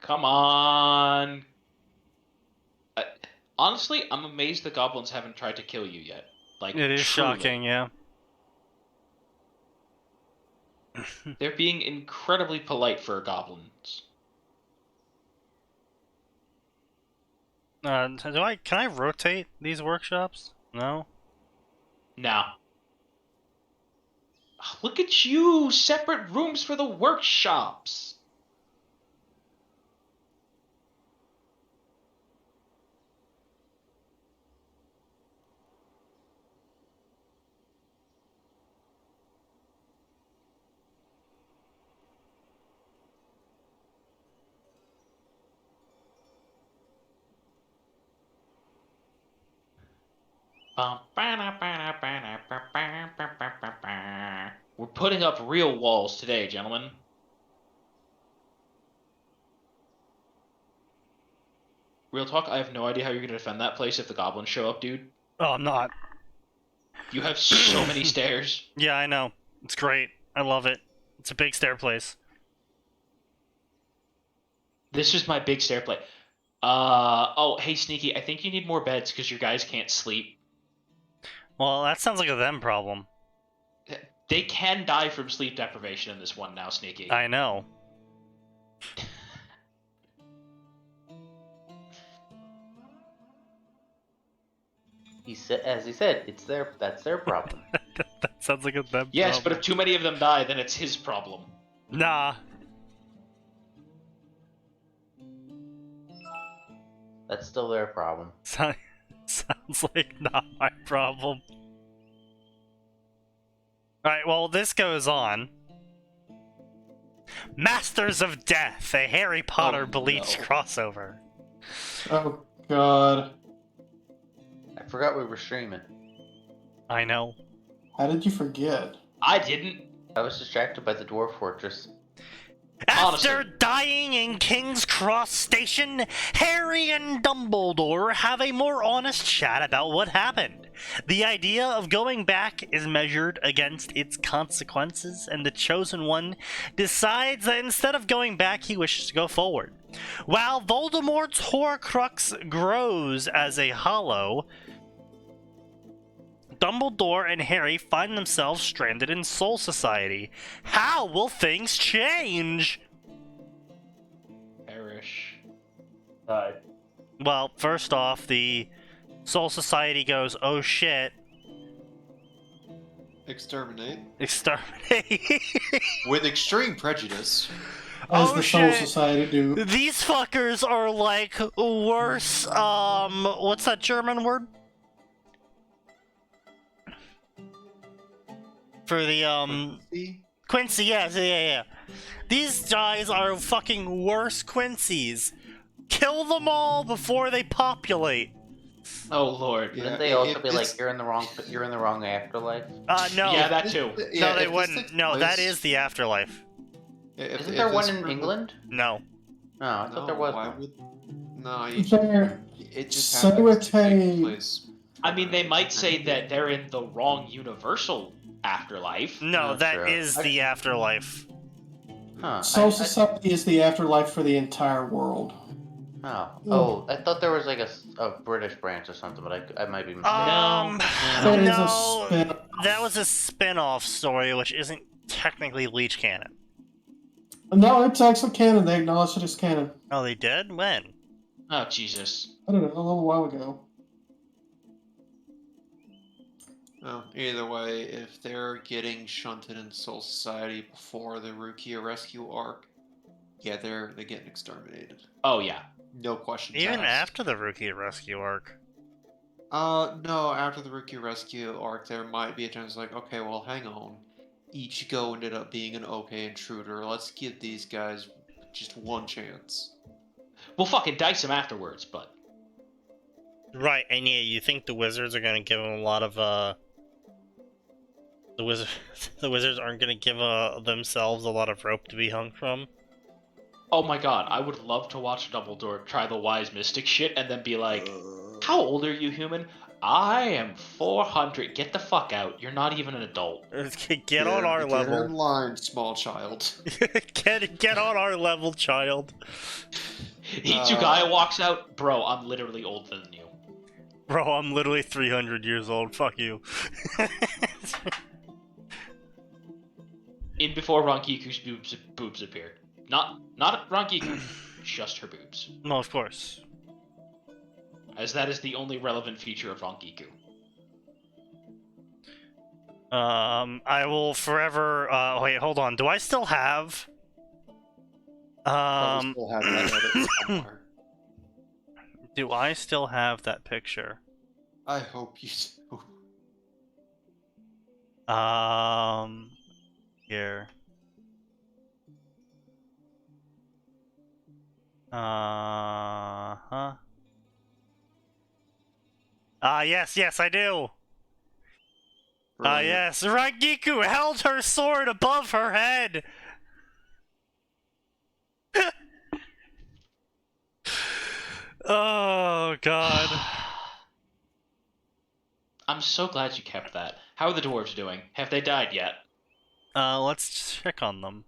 Come on. Honestly, I'm amazed the goblins haven't tried to kill you yet. Like, It is truly. shocking, yeah. They're being incredibly polite for goblins. Can I rotate these workshops? No? Now. Look at you! Separate rooms for the workshops! We're putting up real walls today, gentlemen. Real talk, I have no idea how you're gonna defend that place if the goblins show up, dude. Oh, I'm not. You have so many stairs. Yeah, I know. It's great. I love it. It's a big stair place. This is my big stair play. Oh, hey, Sneaky, I think you need more beds because your guys can't sleep. Well, that sounds like a them problem. They can die from sleep deprivation in this one now, Sneaky. I know. As he said, that's their problem. That sounds like a them Yes, problem. but if too many of them die, then it's his problem. Nah. That's still their problem. Sounds like not my problem. Alright, well, this goes on. Masters of Death, a Harry Potter Bleach no. crossover. Oh, God. I forgot we were streaming. I know. How did you forget? I didn't. I was distracted by the dwarf fortress. After Honestly. dying in King's Cross Station, Harry and Dumbledore have a more honest chat about what happened. The idea of going back is measured against its consequences, and the Chosen One decides that instead of going back, he wishes to go forward. While Voldemort's Horcrux grows as a hollow, Dumbledore and Harry find themselves stranded in Soul Society. How will things change? Perish. Well, first off, the Soul Society goes, oh shit, Exterminate. exterminate. With extreme prejudice. As Oh, the Soul shit. Society do. These fuckers are like worse, what's that German word? For the, See? Quincy, yeah. These guys are fucking worse Quincy's. Kill them all before they populate. Oh lord. Yeah, Wouldn't they also be it's- like, you're in the wrong afterlife? No. Yeah, that too. No, they if this wouldn't. takes No, that place- is the afterlife. Isn't there one in England? No. No, I thought there was why one. would? No, you There, it just happens to take Satirical. place. I mean, they might say that they're in the wrong universal afterlife. No, No, that true. is the afterlife. Huh. Soul Society is the afterlife for the entire world. Oh, I thought there was like a British branch or something, but I might be mistaken. That is a no, spin. that was a spin-off story, which isn't technically Leech canon. No, it's actually canon. They acknowledged it as canon. Oh, they did? When? Oh Jesus. I don't know, a little while ago. Oh, either way, if they're getting shunted in Soul Society before the Rukia rescue arc, yeah, they're getting exterminated. Oh yeah. No questions Even asked. after the Rookie Rescue arc. No, after the Rukia rescue arc, there might be a chance like, okay, well, hang on. Ichigo ended up being an okay intruder. Let's give these guys just one chance. We'll fucking dice them afterwards, but Right, and yeah, you think the Wizards are gonna give them a lot of, the Wizards aren't gonna give, themselves a lot of rope to be hung from? oh my god, I would love to watch Dumbledore try the wise mystic shit and then be like, how old are you, human? I am 400. Get the fuck out. You're not even an adult. Get on our Get level. in line, small child. get on our level, child. Hitsugaya walks out. Bro, I'm literally older than you. Bro, I'm literally 300 years old. Fuck you. In before Rankiku's boobs appeared. Not Rankiku, just her boobs. No, of course. As that is the only relevant feature of Rankiku. I will forever. Wait, hold on. Do I still have? Probably still have that edit somewhere. Do I still have that picture? I hope you do. Here. Huh. Yes, I do. Brilliant. Yes, Rangiku held her sword above her head. Oh, God. I'm so glad you kept that. How are the dwarves doing? Have they died yet? Let's check on them.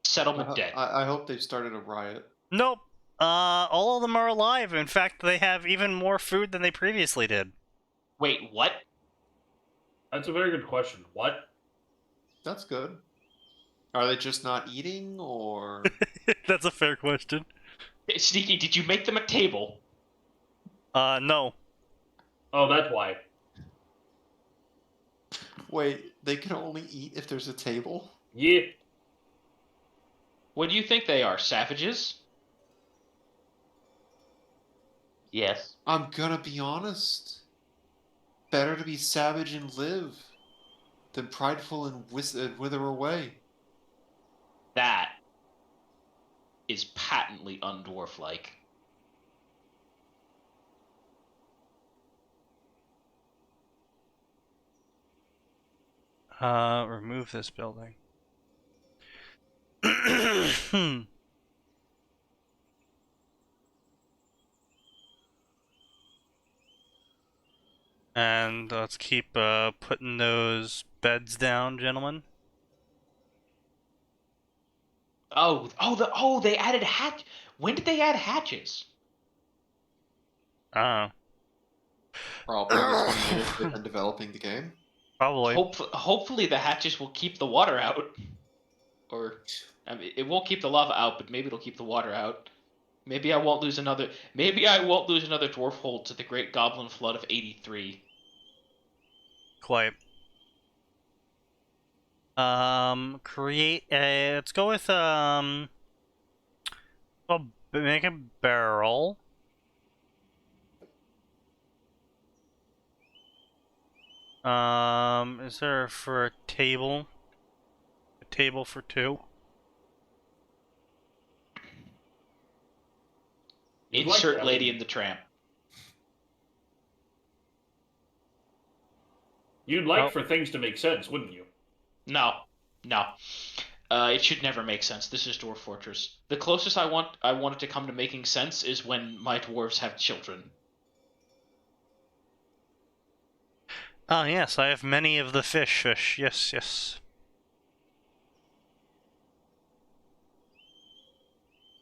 Settlement dead. I hope they've started a riot. Nope. All of them are alive. In fact, they have even more food than they previously did. Wait, what? That's a very good question. What? That's good. Are they just not eating, or That's a fair question. Sneaky, did you make them a table? No. Oh, that's why. wait? They can only eat if there's a table. Yeah. What do you think they are, savages? Yes. I'm gonna be honest. Better to be savage and live than prideful and wither away. That is patently undwarf-like. Remove this building. Hmm. And let's keep putting those beds down, gentlemen. They added hatch. When did they add hatches? Oh, Probably just when they've been developing the game. probably. Hopefully the hatches will keep the water out. Or, I mean, it won't keep the lava out, but maybe it'll keep the water out. Maybe I won't lose another dwarf hole to the Great Goblin Flood of 83. Quite. Create a. Let's go with well, make a barrel. Is there for a table? A table for 2? Insert that, Lady wouldn't in the Tramp. You'd like Oh. for things to make sense, wouldn't you? No. It should never make sense. This is Dwarf Fortress. The closest I want it to come to making sense is when my dwarves have children. Oh yes, I have many of the fish. Yes, yes.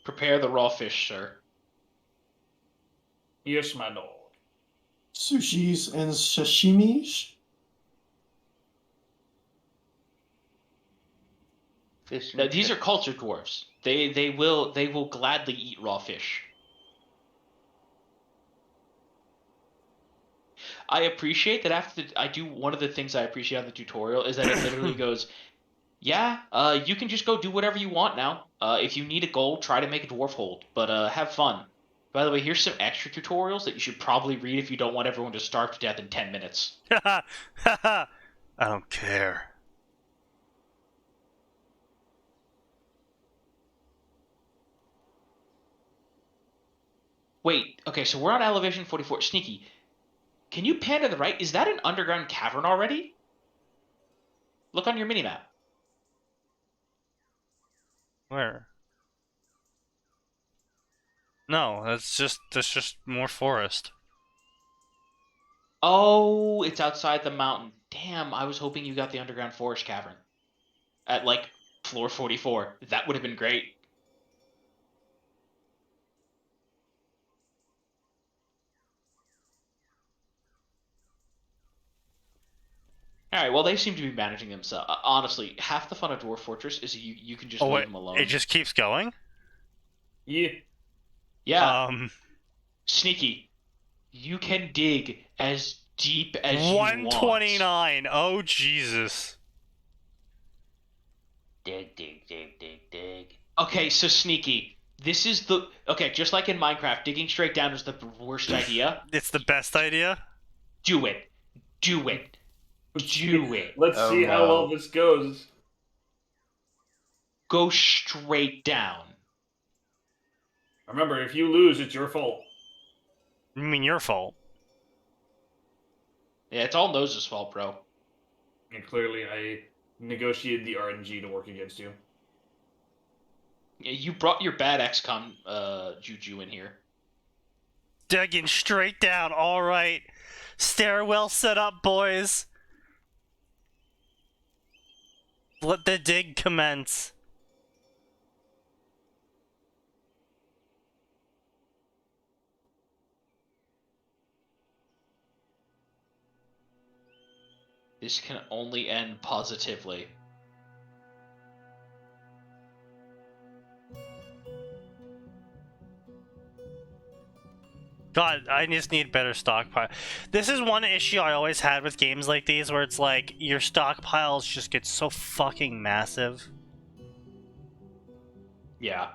Prepare the raw fish, sir. Yes, my lord. Sushis and sashimis? Fish No, and these are chips. cultured dwarves. They will gladly eat raw fish. I appreciate that one of the things I appreciate on the tutorial is that it literally goes, yeah, you can just go do whatever you want now. If you need a goal, try to make a dwarf hold, but have fun. By the way, here's some extra tutorials that you should probably read if you don't want everyone to starve to death in 10 minutes. I don't care. Wait, okay, so we're on elevation 44. Sneaky, can you pan to the right? Is that an underground cavern already? Look on your minimap. Where? No, that's just more forest. Oh, it's outside the mountain. Damn, I was hoping you got the underground forest cavern. At, like, floor 44. That would have been great. Alright, well, they seem to be managing themselves. Honestly, half the fun of Dwarf Fortress is you can just Oh leave wait, them alone. it just keeps going. Yeah. Yeah, Sneaky. you can dig as deep as you want. 129. Oh Jesus. Dig, dig, dig, dig, dig. Okay, so Sneaky, this is the... Okay, just like in Minecraft, digging straight down is the worst idea. It's the best idea. Do it. Do it. Do it. Let's Oh, see how no. well this goes. Go straight down. Remember, if you lose, it's your fault. I mean, your fault. Yeah, it's all Nose's fault, bro. And clearly, I negotiated the RNG to work against you. Yeah, you brought your bad XCOM juju in here. Digging straight down. All right. Stairwell set up, boys. Let the dig commence. This can only end positively. God, I just need better stockpile. This is one issue I always had with games like these, where it's like your stockpiles just get so fucking massive. Yeah.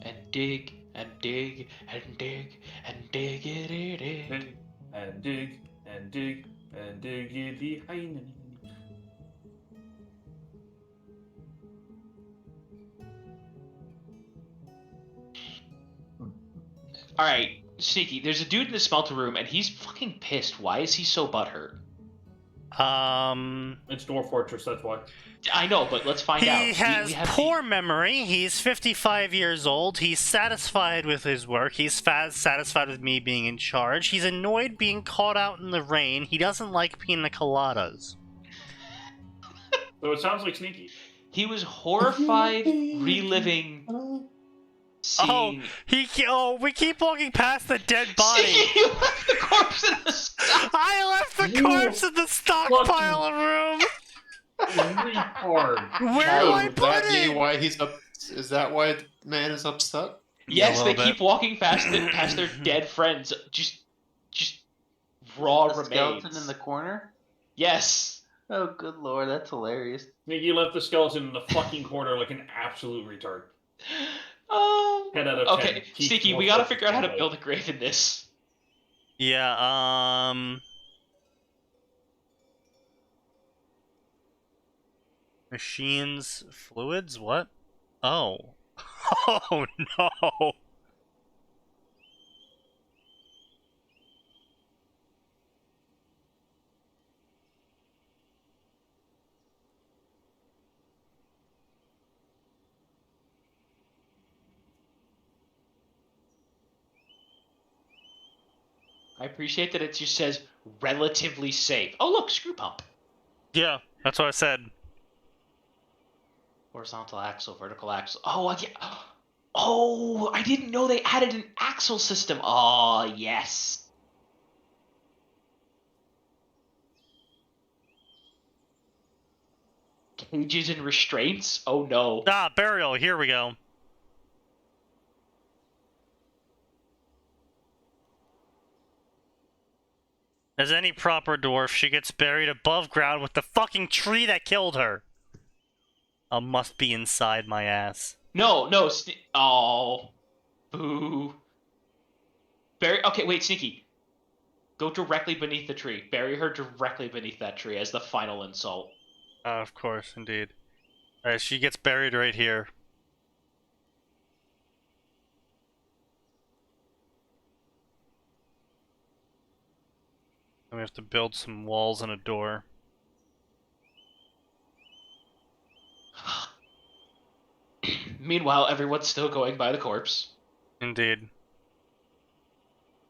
And dig, and dig, and dig, and dig it, Dig, and dig, and dig, and dig it behind. Alright, Sneaky, there's a dude in the smelter room, and he's fucking pissed. Why is he so butthurt? It's Dwarf Fortress, that's why. I know, but let's find out. He has we have poor memory. He's 55 years old. He's satisfied with his work. He's satisfied with me being in charge. He's annoyed being caught out in the rain. He doesn't like pina coladas. So it sounds like Sneaky. He was horrified reliving seeing... we keep walking past the dead body. Sneaky, you left the corpse in the stock! I left the corpse in the stockpile of room. Retard. Where do I Would put that be it? why he's up? Is that why the man is upset? Yes, A they little keep walking past their dead friends. Just raw The remains. skeleton in the corner? Yes. Oh, good lord, that's hilarious. Sneaky left the skeleton in the fucking corner like an absolute retard. 10 out of 10. Okay, Keep Sneaky, we Dwarf gotta Fortress figure out how to alive. build a grave in this. Yeah, Machines, fluids, what? Oh. Oh no! I appreciate that it just says relatively safe. Oh look, screw pump. Yeah, that's what I said. Horizontal axle, vertical axle. Oh, I get... Oh, I didn't know they added an axle system. Oh, yes. Cages and restraints? Oh no. Ah, burial, here we go. As any proper dwarf, she gets buried above ground with the fucking tree that killed her. I must be inside my ass. No, no. Oh. Boo. Okay, wait, Sneaky. Go directly beneath the tree. Bury her directly beneath that tree as the final insult. Of course, indeed. Alright, she gets buried right here. And we have to build some walls and a door. Meanwhile, everyone's still going by the corpse. Indeed.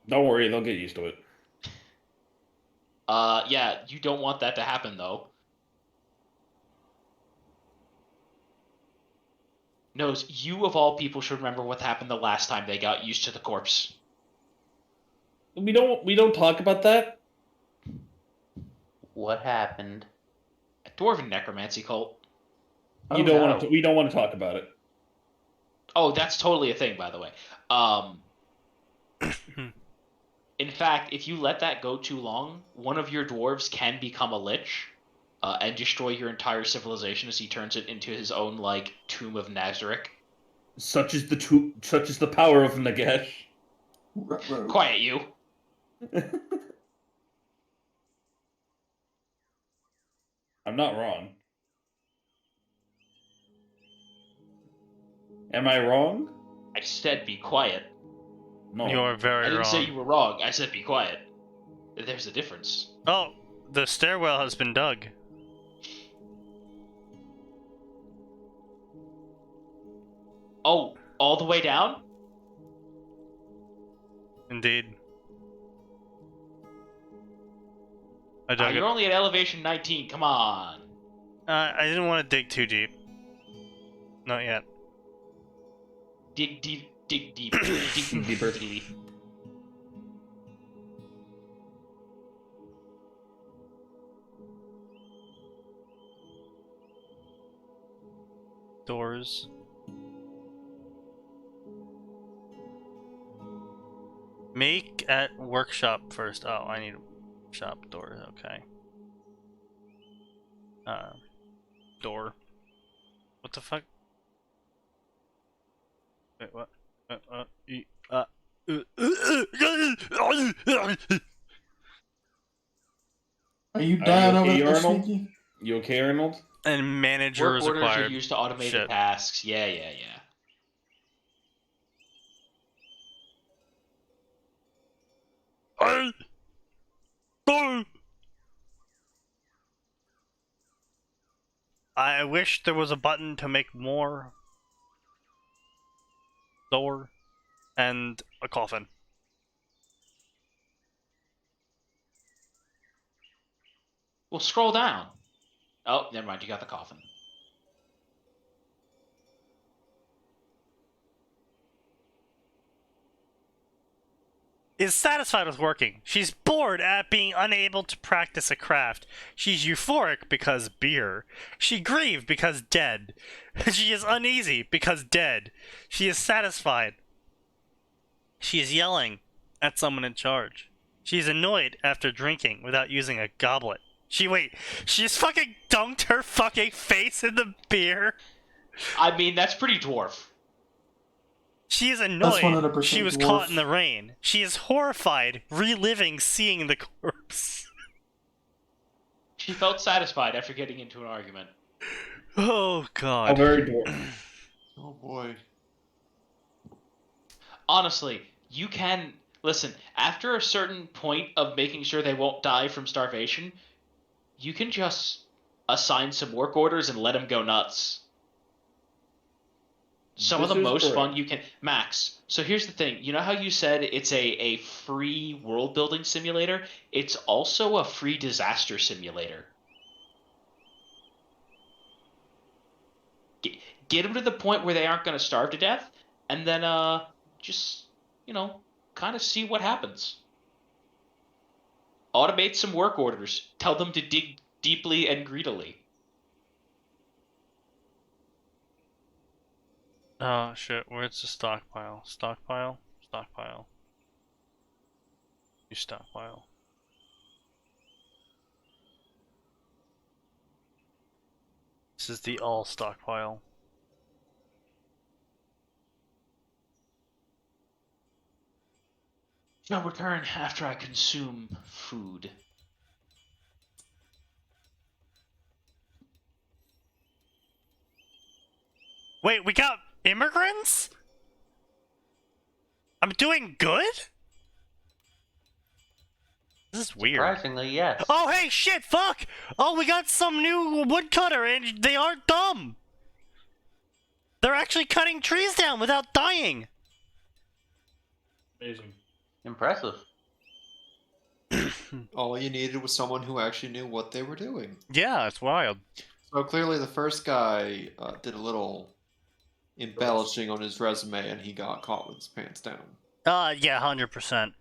Don't worry, they'll get used to it. Yeah, you don't want that to happen, though. Knows, you of all people should remember what happened the last time they got used to the corpse. We don't talk about that. What happened? A dwarven necromancy cult. Oh, We don't no. want to talk about it. Oh, that's totally a thing, by the way. In fact, if you let that go too long, one of your dwarves can become a lich and destroy your entire civilization as he turns it into his own, like, Tomb of Nazarick. Such is the power of Nagash. Quiet, you. I'm not wrong. Am I wrong? I said be quiet. No. You are I very didn't wrong. say you were wrong. I said be quiet. There's a difference. Oh, the stairwell has been dug. Oh, all the way down? Indeed. I dug it. You're only at elevation 19. Come on. I didn't want to dig too deep. Not yet. Dig deep. Dig deep. Dig Deeper. deep. Doors. Make at workshop first. Oh, I need a shop door. Okay. Door. What the fuck? Wait, what? Are you Are dying you over okay, there, Arnold? Sneaky? You okay, Arnold? And manager Work is orders are required. used to automate Shit. tasks. Yeah. I wish there was a button to make more door and a coffin. Well, scroll down. Oh, never mind. You got the coffin. Is satisfied with working. She's bored at being unable to practice a craft. She's euphoric because beer. She grieved because dead. She is uneasy because dead. She is satisfied. She is yelling at someone in charge. She is annoyed after drinking without using a goblet. She just fucking dunked her fucking face in the beer. I mean, that's pretty dwarf. She is That's annoyed 100% she was dwarf. caught in the rain. She is horrified, reliving seeing the corpse. She felt satisfied after getting into an argument. Oh, God. A very dwarf. Oh boy. Honestly, you can... Listen, after a certain point of making sure they won't die from starvation, you can just assign some work orders and let them go nuts. Some of the This is most correct. fun you can... Max, so here's the thing. You know how you said it's a free world-building simulator? It's also a free disaster simulator. Get them to the point where they aren't going to starve to death, and then just, kind of see what happens. Automate some work orders. Tell them to dig deeply and greedily. Oh, shit. Where's the stockpile? Stockpile? Stockpile. You stockpile. This is the all stockpile. Shall return after I consume food. Wait, we got immigrants? I'm doing good? This is weird. Surprisingly, yes. Oh, hey, shit, fuck! Oh, we got some new woodcutter, and they aren't dumb! They're actually cutting trees down without dying! Amazing. Impressive. All you needed was someone who actually knew what they were doing. Yeah, it's wild. So clearly, the first guy did a little embellishing on his resume, and he got caught with his pants down. Yeah, 100%.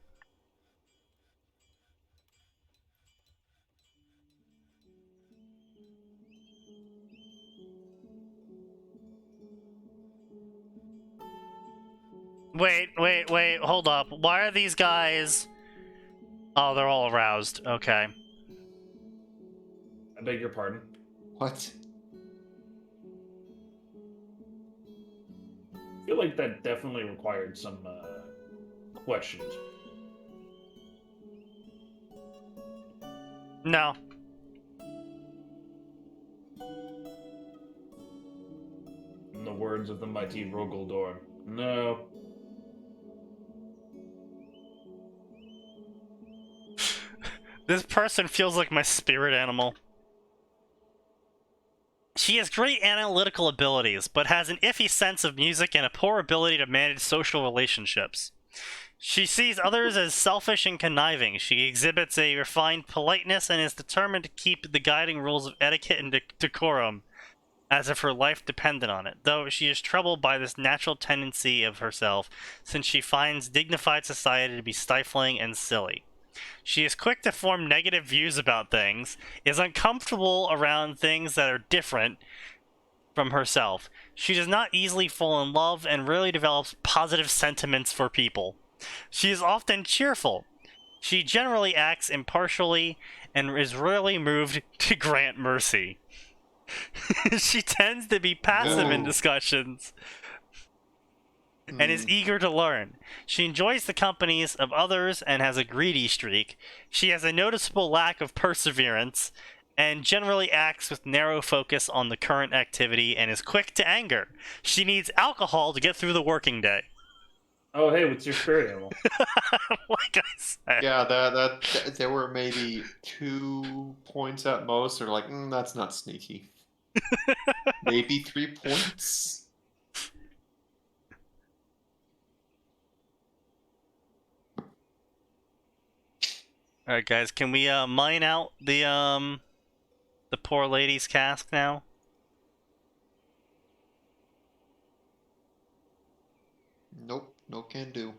Wait, hold up. Why are these guys... Oh, they're all aroused. Okay. I beg your pardon. What? I feel like that definitely required some questions. No. In the words of the mighty Rogaldor, no. This person feels like my spirit animal. She has great analytical abilities, but has an iffy sense of music and a poor ability to manage social relationships. She sees others as selfish and conniving. She exhibits a refined politeness and is determined to keep the guiding rules of etiquette and decorum, as if her life depended on it, though she is troubled by this natural tendency of herself, since she finds dignified society to be stifling and silly. She is quick to form negative views about things, is uncomfortable around things that are different from herself. She does not easily fall in love and rarely develops positive sentiments for people. She is often cheerful. She generally acts impartially and is rarely moved to grant mercy. She tends to be passive in discussions and is eager to learn. She enjoys the companies of others and has a greedy streak. She has a noticeable lack of perseverance and generally acts with narrow focus on the current activity and is quick to anger. She needs alcohol to get through the working day. Oh, hey, what's your spirit animal? Like I said. Yeah, that there were maybe 2 points at most. They're like, that's not sneaky. Maybe 3 points. All right, guys, can we mine out the poor lady's cask now? Nope, no can do.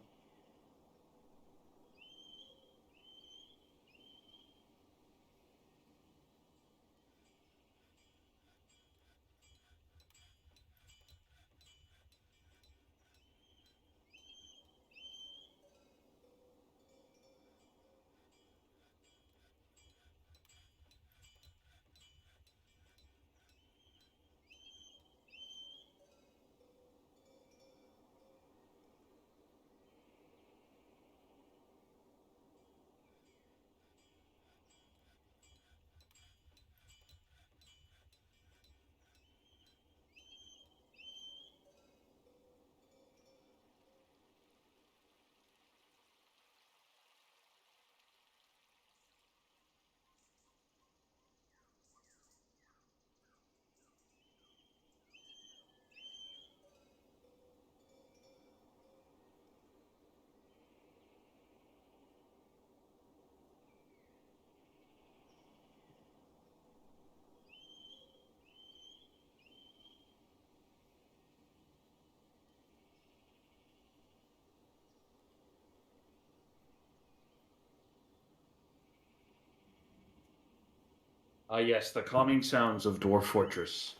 Ah, yes, the calming sounds of Dwarf Fortress.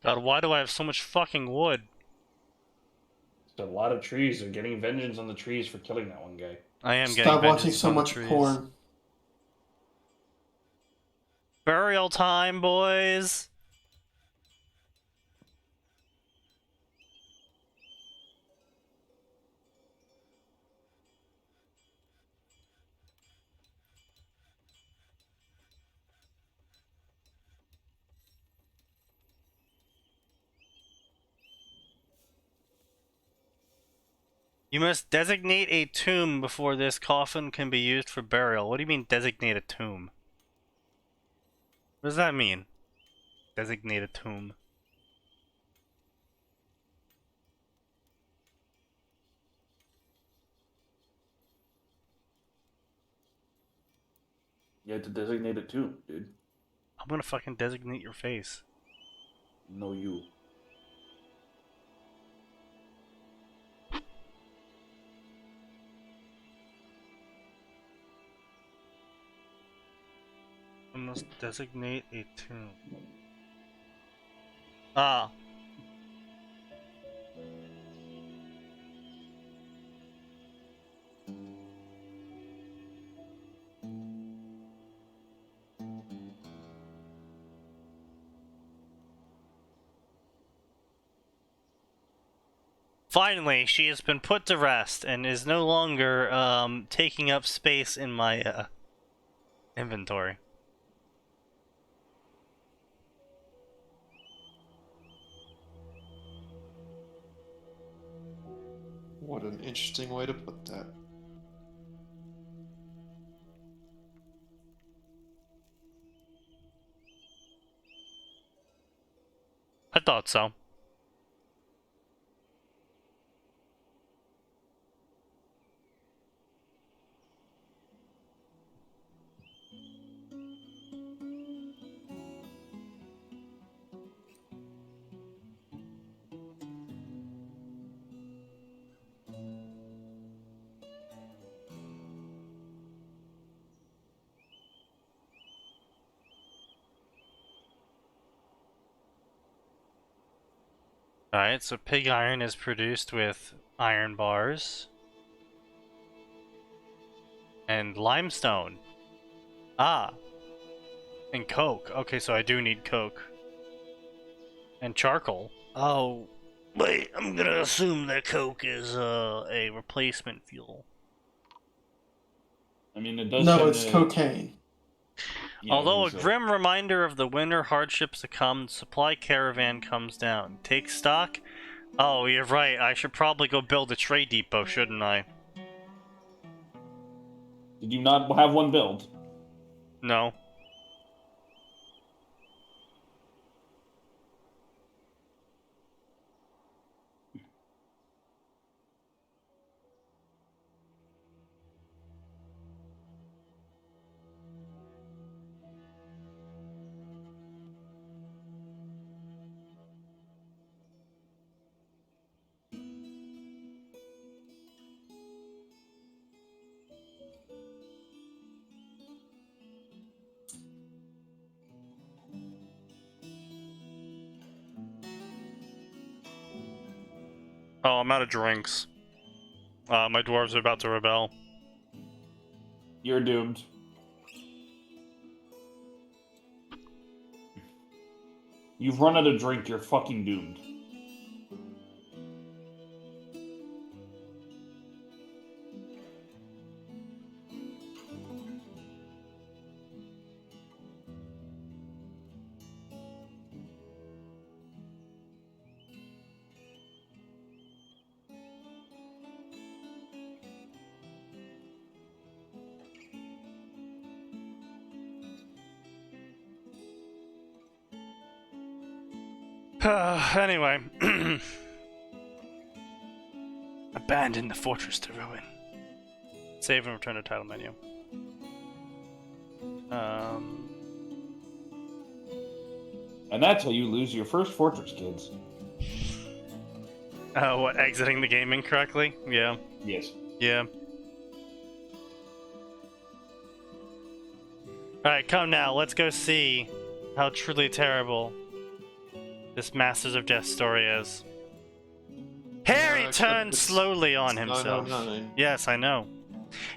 God, why do I have so much fucking wood? It's a lot of trees. They're getting vengeance on the trees for killing that one guy. I am getting Stop watching vengeance so on the much trees. porn. Burial time, boys. You must designate a tomb before this coffin can be used for burial. What do you mean, designate a tomb? What does that mean? Designate a tomb. You had to designate it too, dude. I'm gonna fucking designate your face. No, you. I must designate a tomb. Ah. Finally, she has been put to rest and is no longer taking up space in my inventory. What an interesting way to put that. I thought so. Alright, so pig iron is produced with iron bars. And limestone. Ah. And coke. Okay, so I do need coke. And charcoal. Oh, wait, I'm gonna assume that coke is a replacement fuel. I mean, it does. No, tend it's to- cocaine. Yeah, Although a so- grim reminder of the winter hardships to come, the supply caravan comes down. Take stock? Oh, you're right. I should probably go build a trade depot, shouldn't I? Did you not have one build? No. Oh, I'm out of drinks. My dwarves are about to rebel. You're doomed. You've run out of drink. You're fucking doomed. Anyway. Abandon the fortress to ruin. Save and return to title menu. And that's how you lose your first fortress, kids. What, exiting the game incorrectly? Yeah. Yes. Yeah. Alright, come now, let's go see how truly terrible this Masters of Death story is. Harry except turns it's slowly on himself. 909. Yes, I know.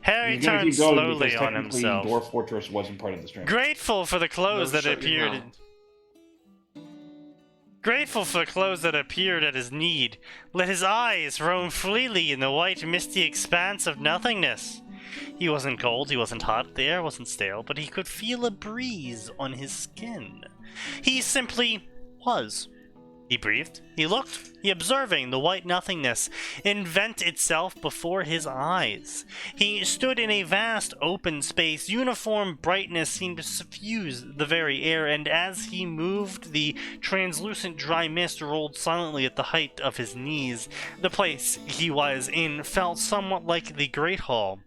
Harry He's gonna turns keep going slowly because on technically himself. Dwarf Fortress wasn't part of the stream. Grateful for the clothes No, that shut your appeared. mouth. Grateful for the clothes that appeared at his need, let his eyes roam freely in the white, misty expanse of nothingness. He wasn't cold, he wasn't hot, the air wasn't stale, but he could feel a breeze on his skin. He simply was. He breathed, he looked, he observing the white nothingness invent itself before his eyes. He stood in a vast open space. Uniform brightness seemed to suffuse the very air, and as he moved, the translucent dry mist rolled silently at the height of his knees. The place he was in felt somewhat like the Great Hall,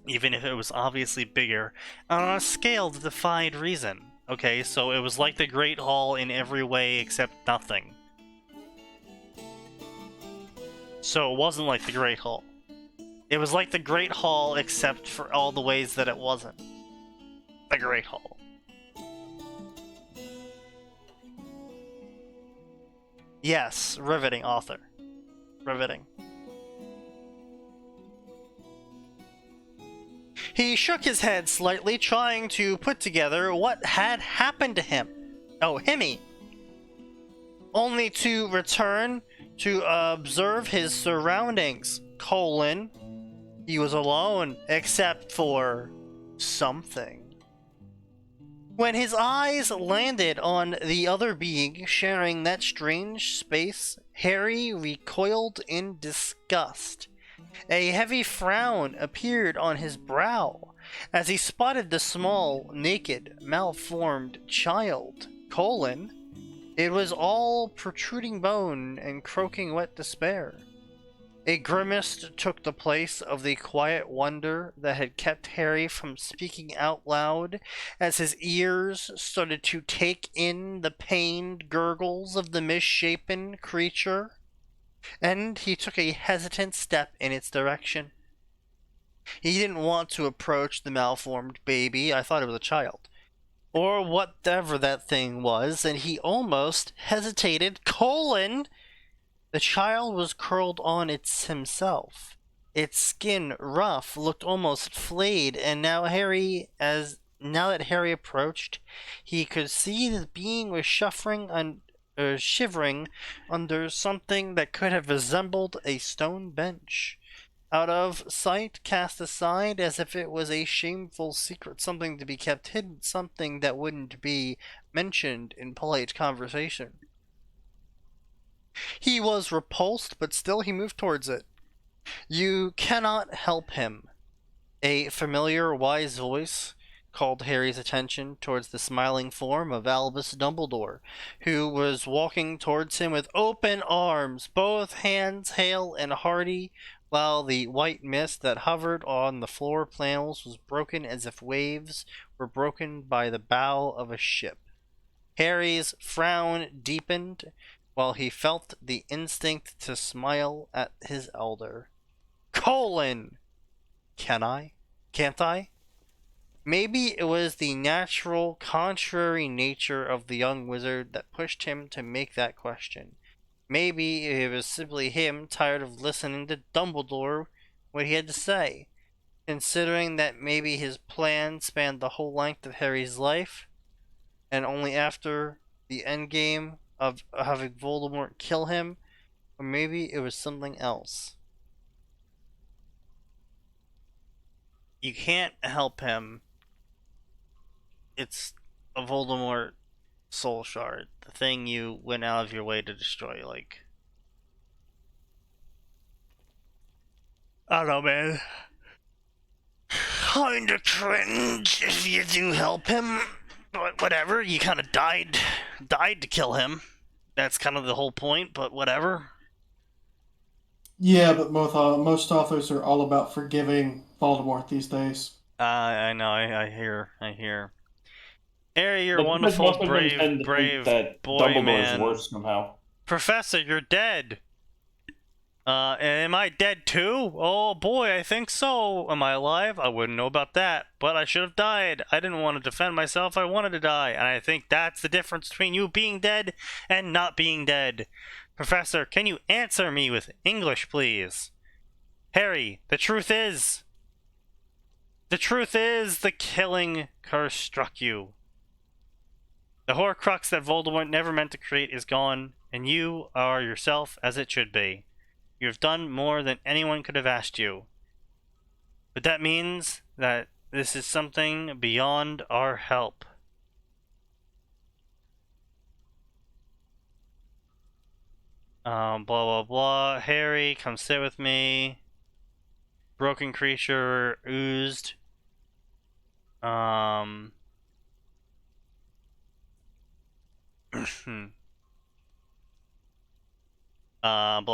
even if it was obviously bigger, on a scale that defied reason. Okay, so it was like the Great Hall in every way except nothing. So it wasn't like the Great Hall. It was like the Great Hall except for all the ways that it wasn't the Great Hall. Yes, riveting, author. Riveting. He shook his head slightly, trying to put together what had happened to him. Oh, Himmy! Only to return to observe his surroundings. He was alone, except for something. When his eyes landed on the other being sharing that strange space, Harry recoiled in disgust. A heavy frown appeared on his brow as he spotted the small, naked, malformed child. It was all protruding bone and croaking wet despair. A grimace took the place of the quiet wonder that had kept Harry from speaking out loud as his ears started to take in the pained gurgles of the misshapen creature, and he took a hesitant step in its direction. He didn't want to approach the malformed baby. I thought it was a child. Or whatever that thing was, and he almost hesitated. The child was curled on himself. Its skin, rough, looked almost flayed, and now that Harry approached, he could see the being was suffering shivering under something that could have resembled a stone bench. Out of sight, cast aside as if it was a shameful secret, something to be kept hidden, something that wouldn't be mentioned in polite conversation. He was repulsed, but still he moved towards it. You cannot help him. A familiar, wise voice called Harry's attention towards the smiling form of Albus Dumbledore, who was walking towards him with open arms, both hands hale and hearty, while the white mist that hovered on the floor panels was broken as if waves were broken by the bow of a ship. Harry's frown deepened, while he felt the instinct to smile at his elder. Colon! Can I? Can't I? Maybe it was the natural, contrary nature of the young wizard that pushed him to make that question. Maybe it was simply him tired of listening to Dumbledore what he had to say, considering that maybe his plan spanned the whole length of Harry's life, and only after the endgame of having Voldemort kill him, or maybe it was something else. You can't help him. It's a Voldemort soul shard, the thing you went out of your way to destroy. Like, I don't know, man. Kinda cringe if you do help him, but whatever. You kind of died to kill him. That's kind of the whole point. But whatever. Yeah, but most authors are all about forgiving Voldemort these days. I know. I hear. Harry, you're a Like, wonderful, most of them tend to think brave that boy, Dumbledore man. is worse somehow. Professor, you're dead. Am I dead too? Oh boy, I think so. Am I alive? I wouldn't know about that, but I should have died. I didn't want to defend myself, I wanted to die, and I think that's the difference between you being dead and not being dead. Professor, can you answer me with English, please? Harry, the truth is the killing curse struck you. The Horcrux that Voldemort never meant to create is gone, and you are yourself as it should be. You have done more than anyone could have asked you. But that means that this is something beyond our help. Blah blah blah. Harry, come sit with me. Broken creature oozed. Blah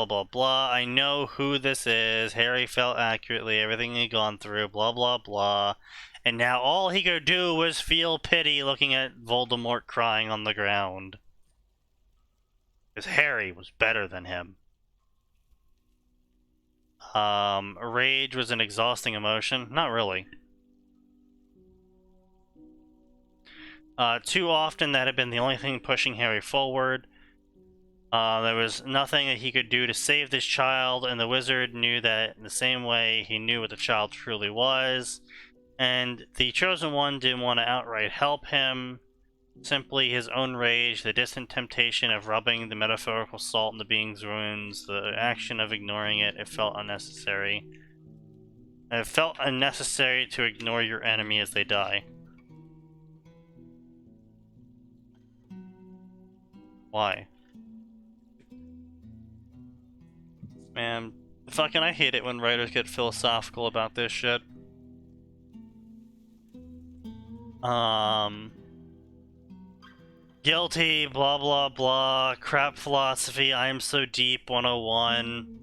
blah blah. I know who this is. Harry felt accurately everything he'd gone through. Blah blah blah. And now all he could do was feel pity looking at Voldemort crying on the ground. Because Harry was better than him. Rage was an exhausting emotion. Not really. Too often that had been the only thing pushing Harry forward. There was nothing that he could do to save this child, and the wizard knew that in the same way he knew what the child truly was. And the Chosen One didn't want to outright help him. Simply his own rage, the distant temptation of rubbing the metaphorical salt in the being's wounds, the action of ignoring it, it felt unnecessary. It felt unnecessary to ignore your enemy as they die. Why? Man, fucking I hate it when writers get philosophical about this shit. Guilty, blah blah blah, crap philosophy, I am so deep, 101.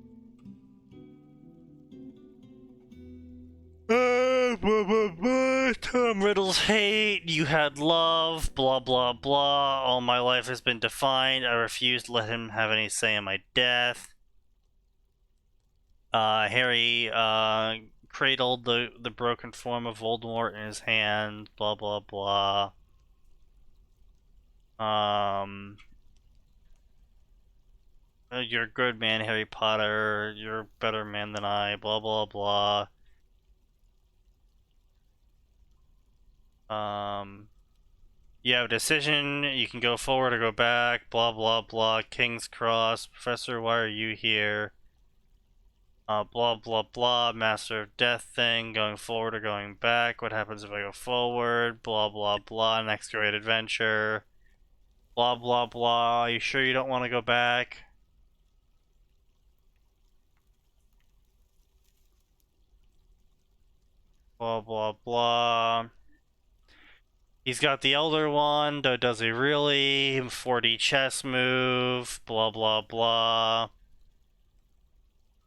Tom Riddle's hate, you had love, blah blah blah, all my life has been defined, I refuse to let him have any say in my death. Harry, cradled the broken form of Voldemort in his hand, blah blah blah. You're a good man, Harry Potter, you're a better man than I, blah blah blah. You have a decision. You can go forward or go back. Blah blah blah. King's Cross. Professor, why are you here? Blah blah blah. Master of Death thing. Going forward or going back. What happens if I go forward? Blah blah blah. Next great adventure. Blah blah blah. Are you sure you don't want to go back? Blah blah blah. He's got the Elder Wand, does he really? 4D chess move, blah blah blah.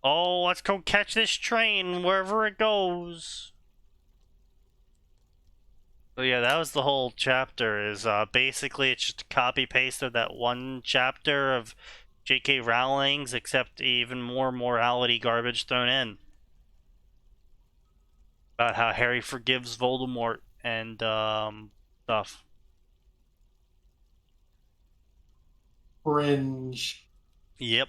Oh, let's go catch this train wherever it goes. So yeah, that was the whole chapter, is basically it's just a copy paste of that one chapter of J.K. Rowling's, except even more morality garbage thrown in. About how Harry forgives Voldemort and stuff. Cringe. Yep.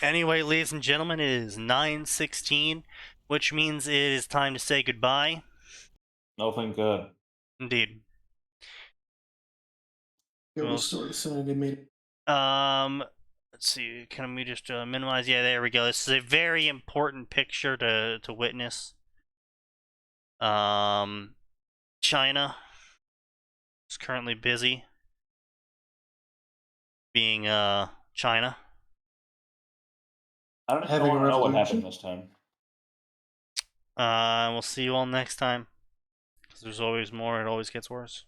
Anyway, ladies and gentlemen, it is 9:16, which means it is time to say goodbye. Oh, thank God. Indeed. It Well, was sort of Saturday meeting. Let's see. Can we just minimize? Yeah, there we go. This is a very important picture to witness. China is currently busy being China. I don't Having a know what revolution? happened this time. We'll see you all next time. Because there's always more. It always gets worse.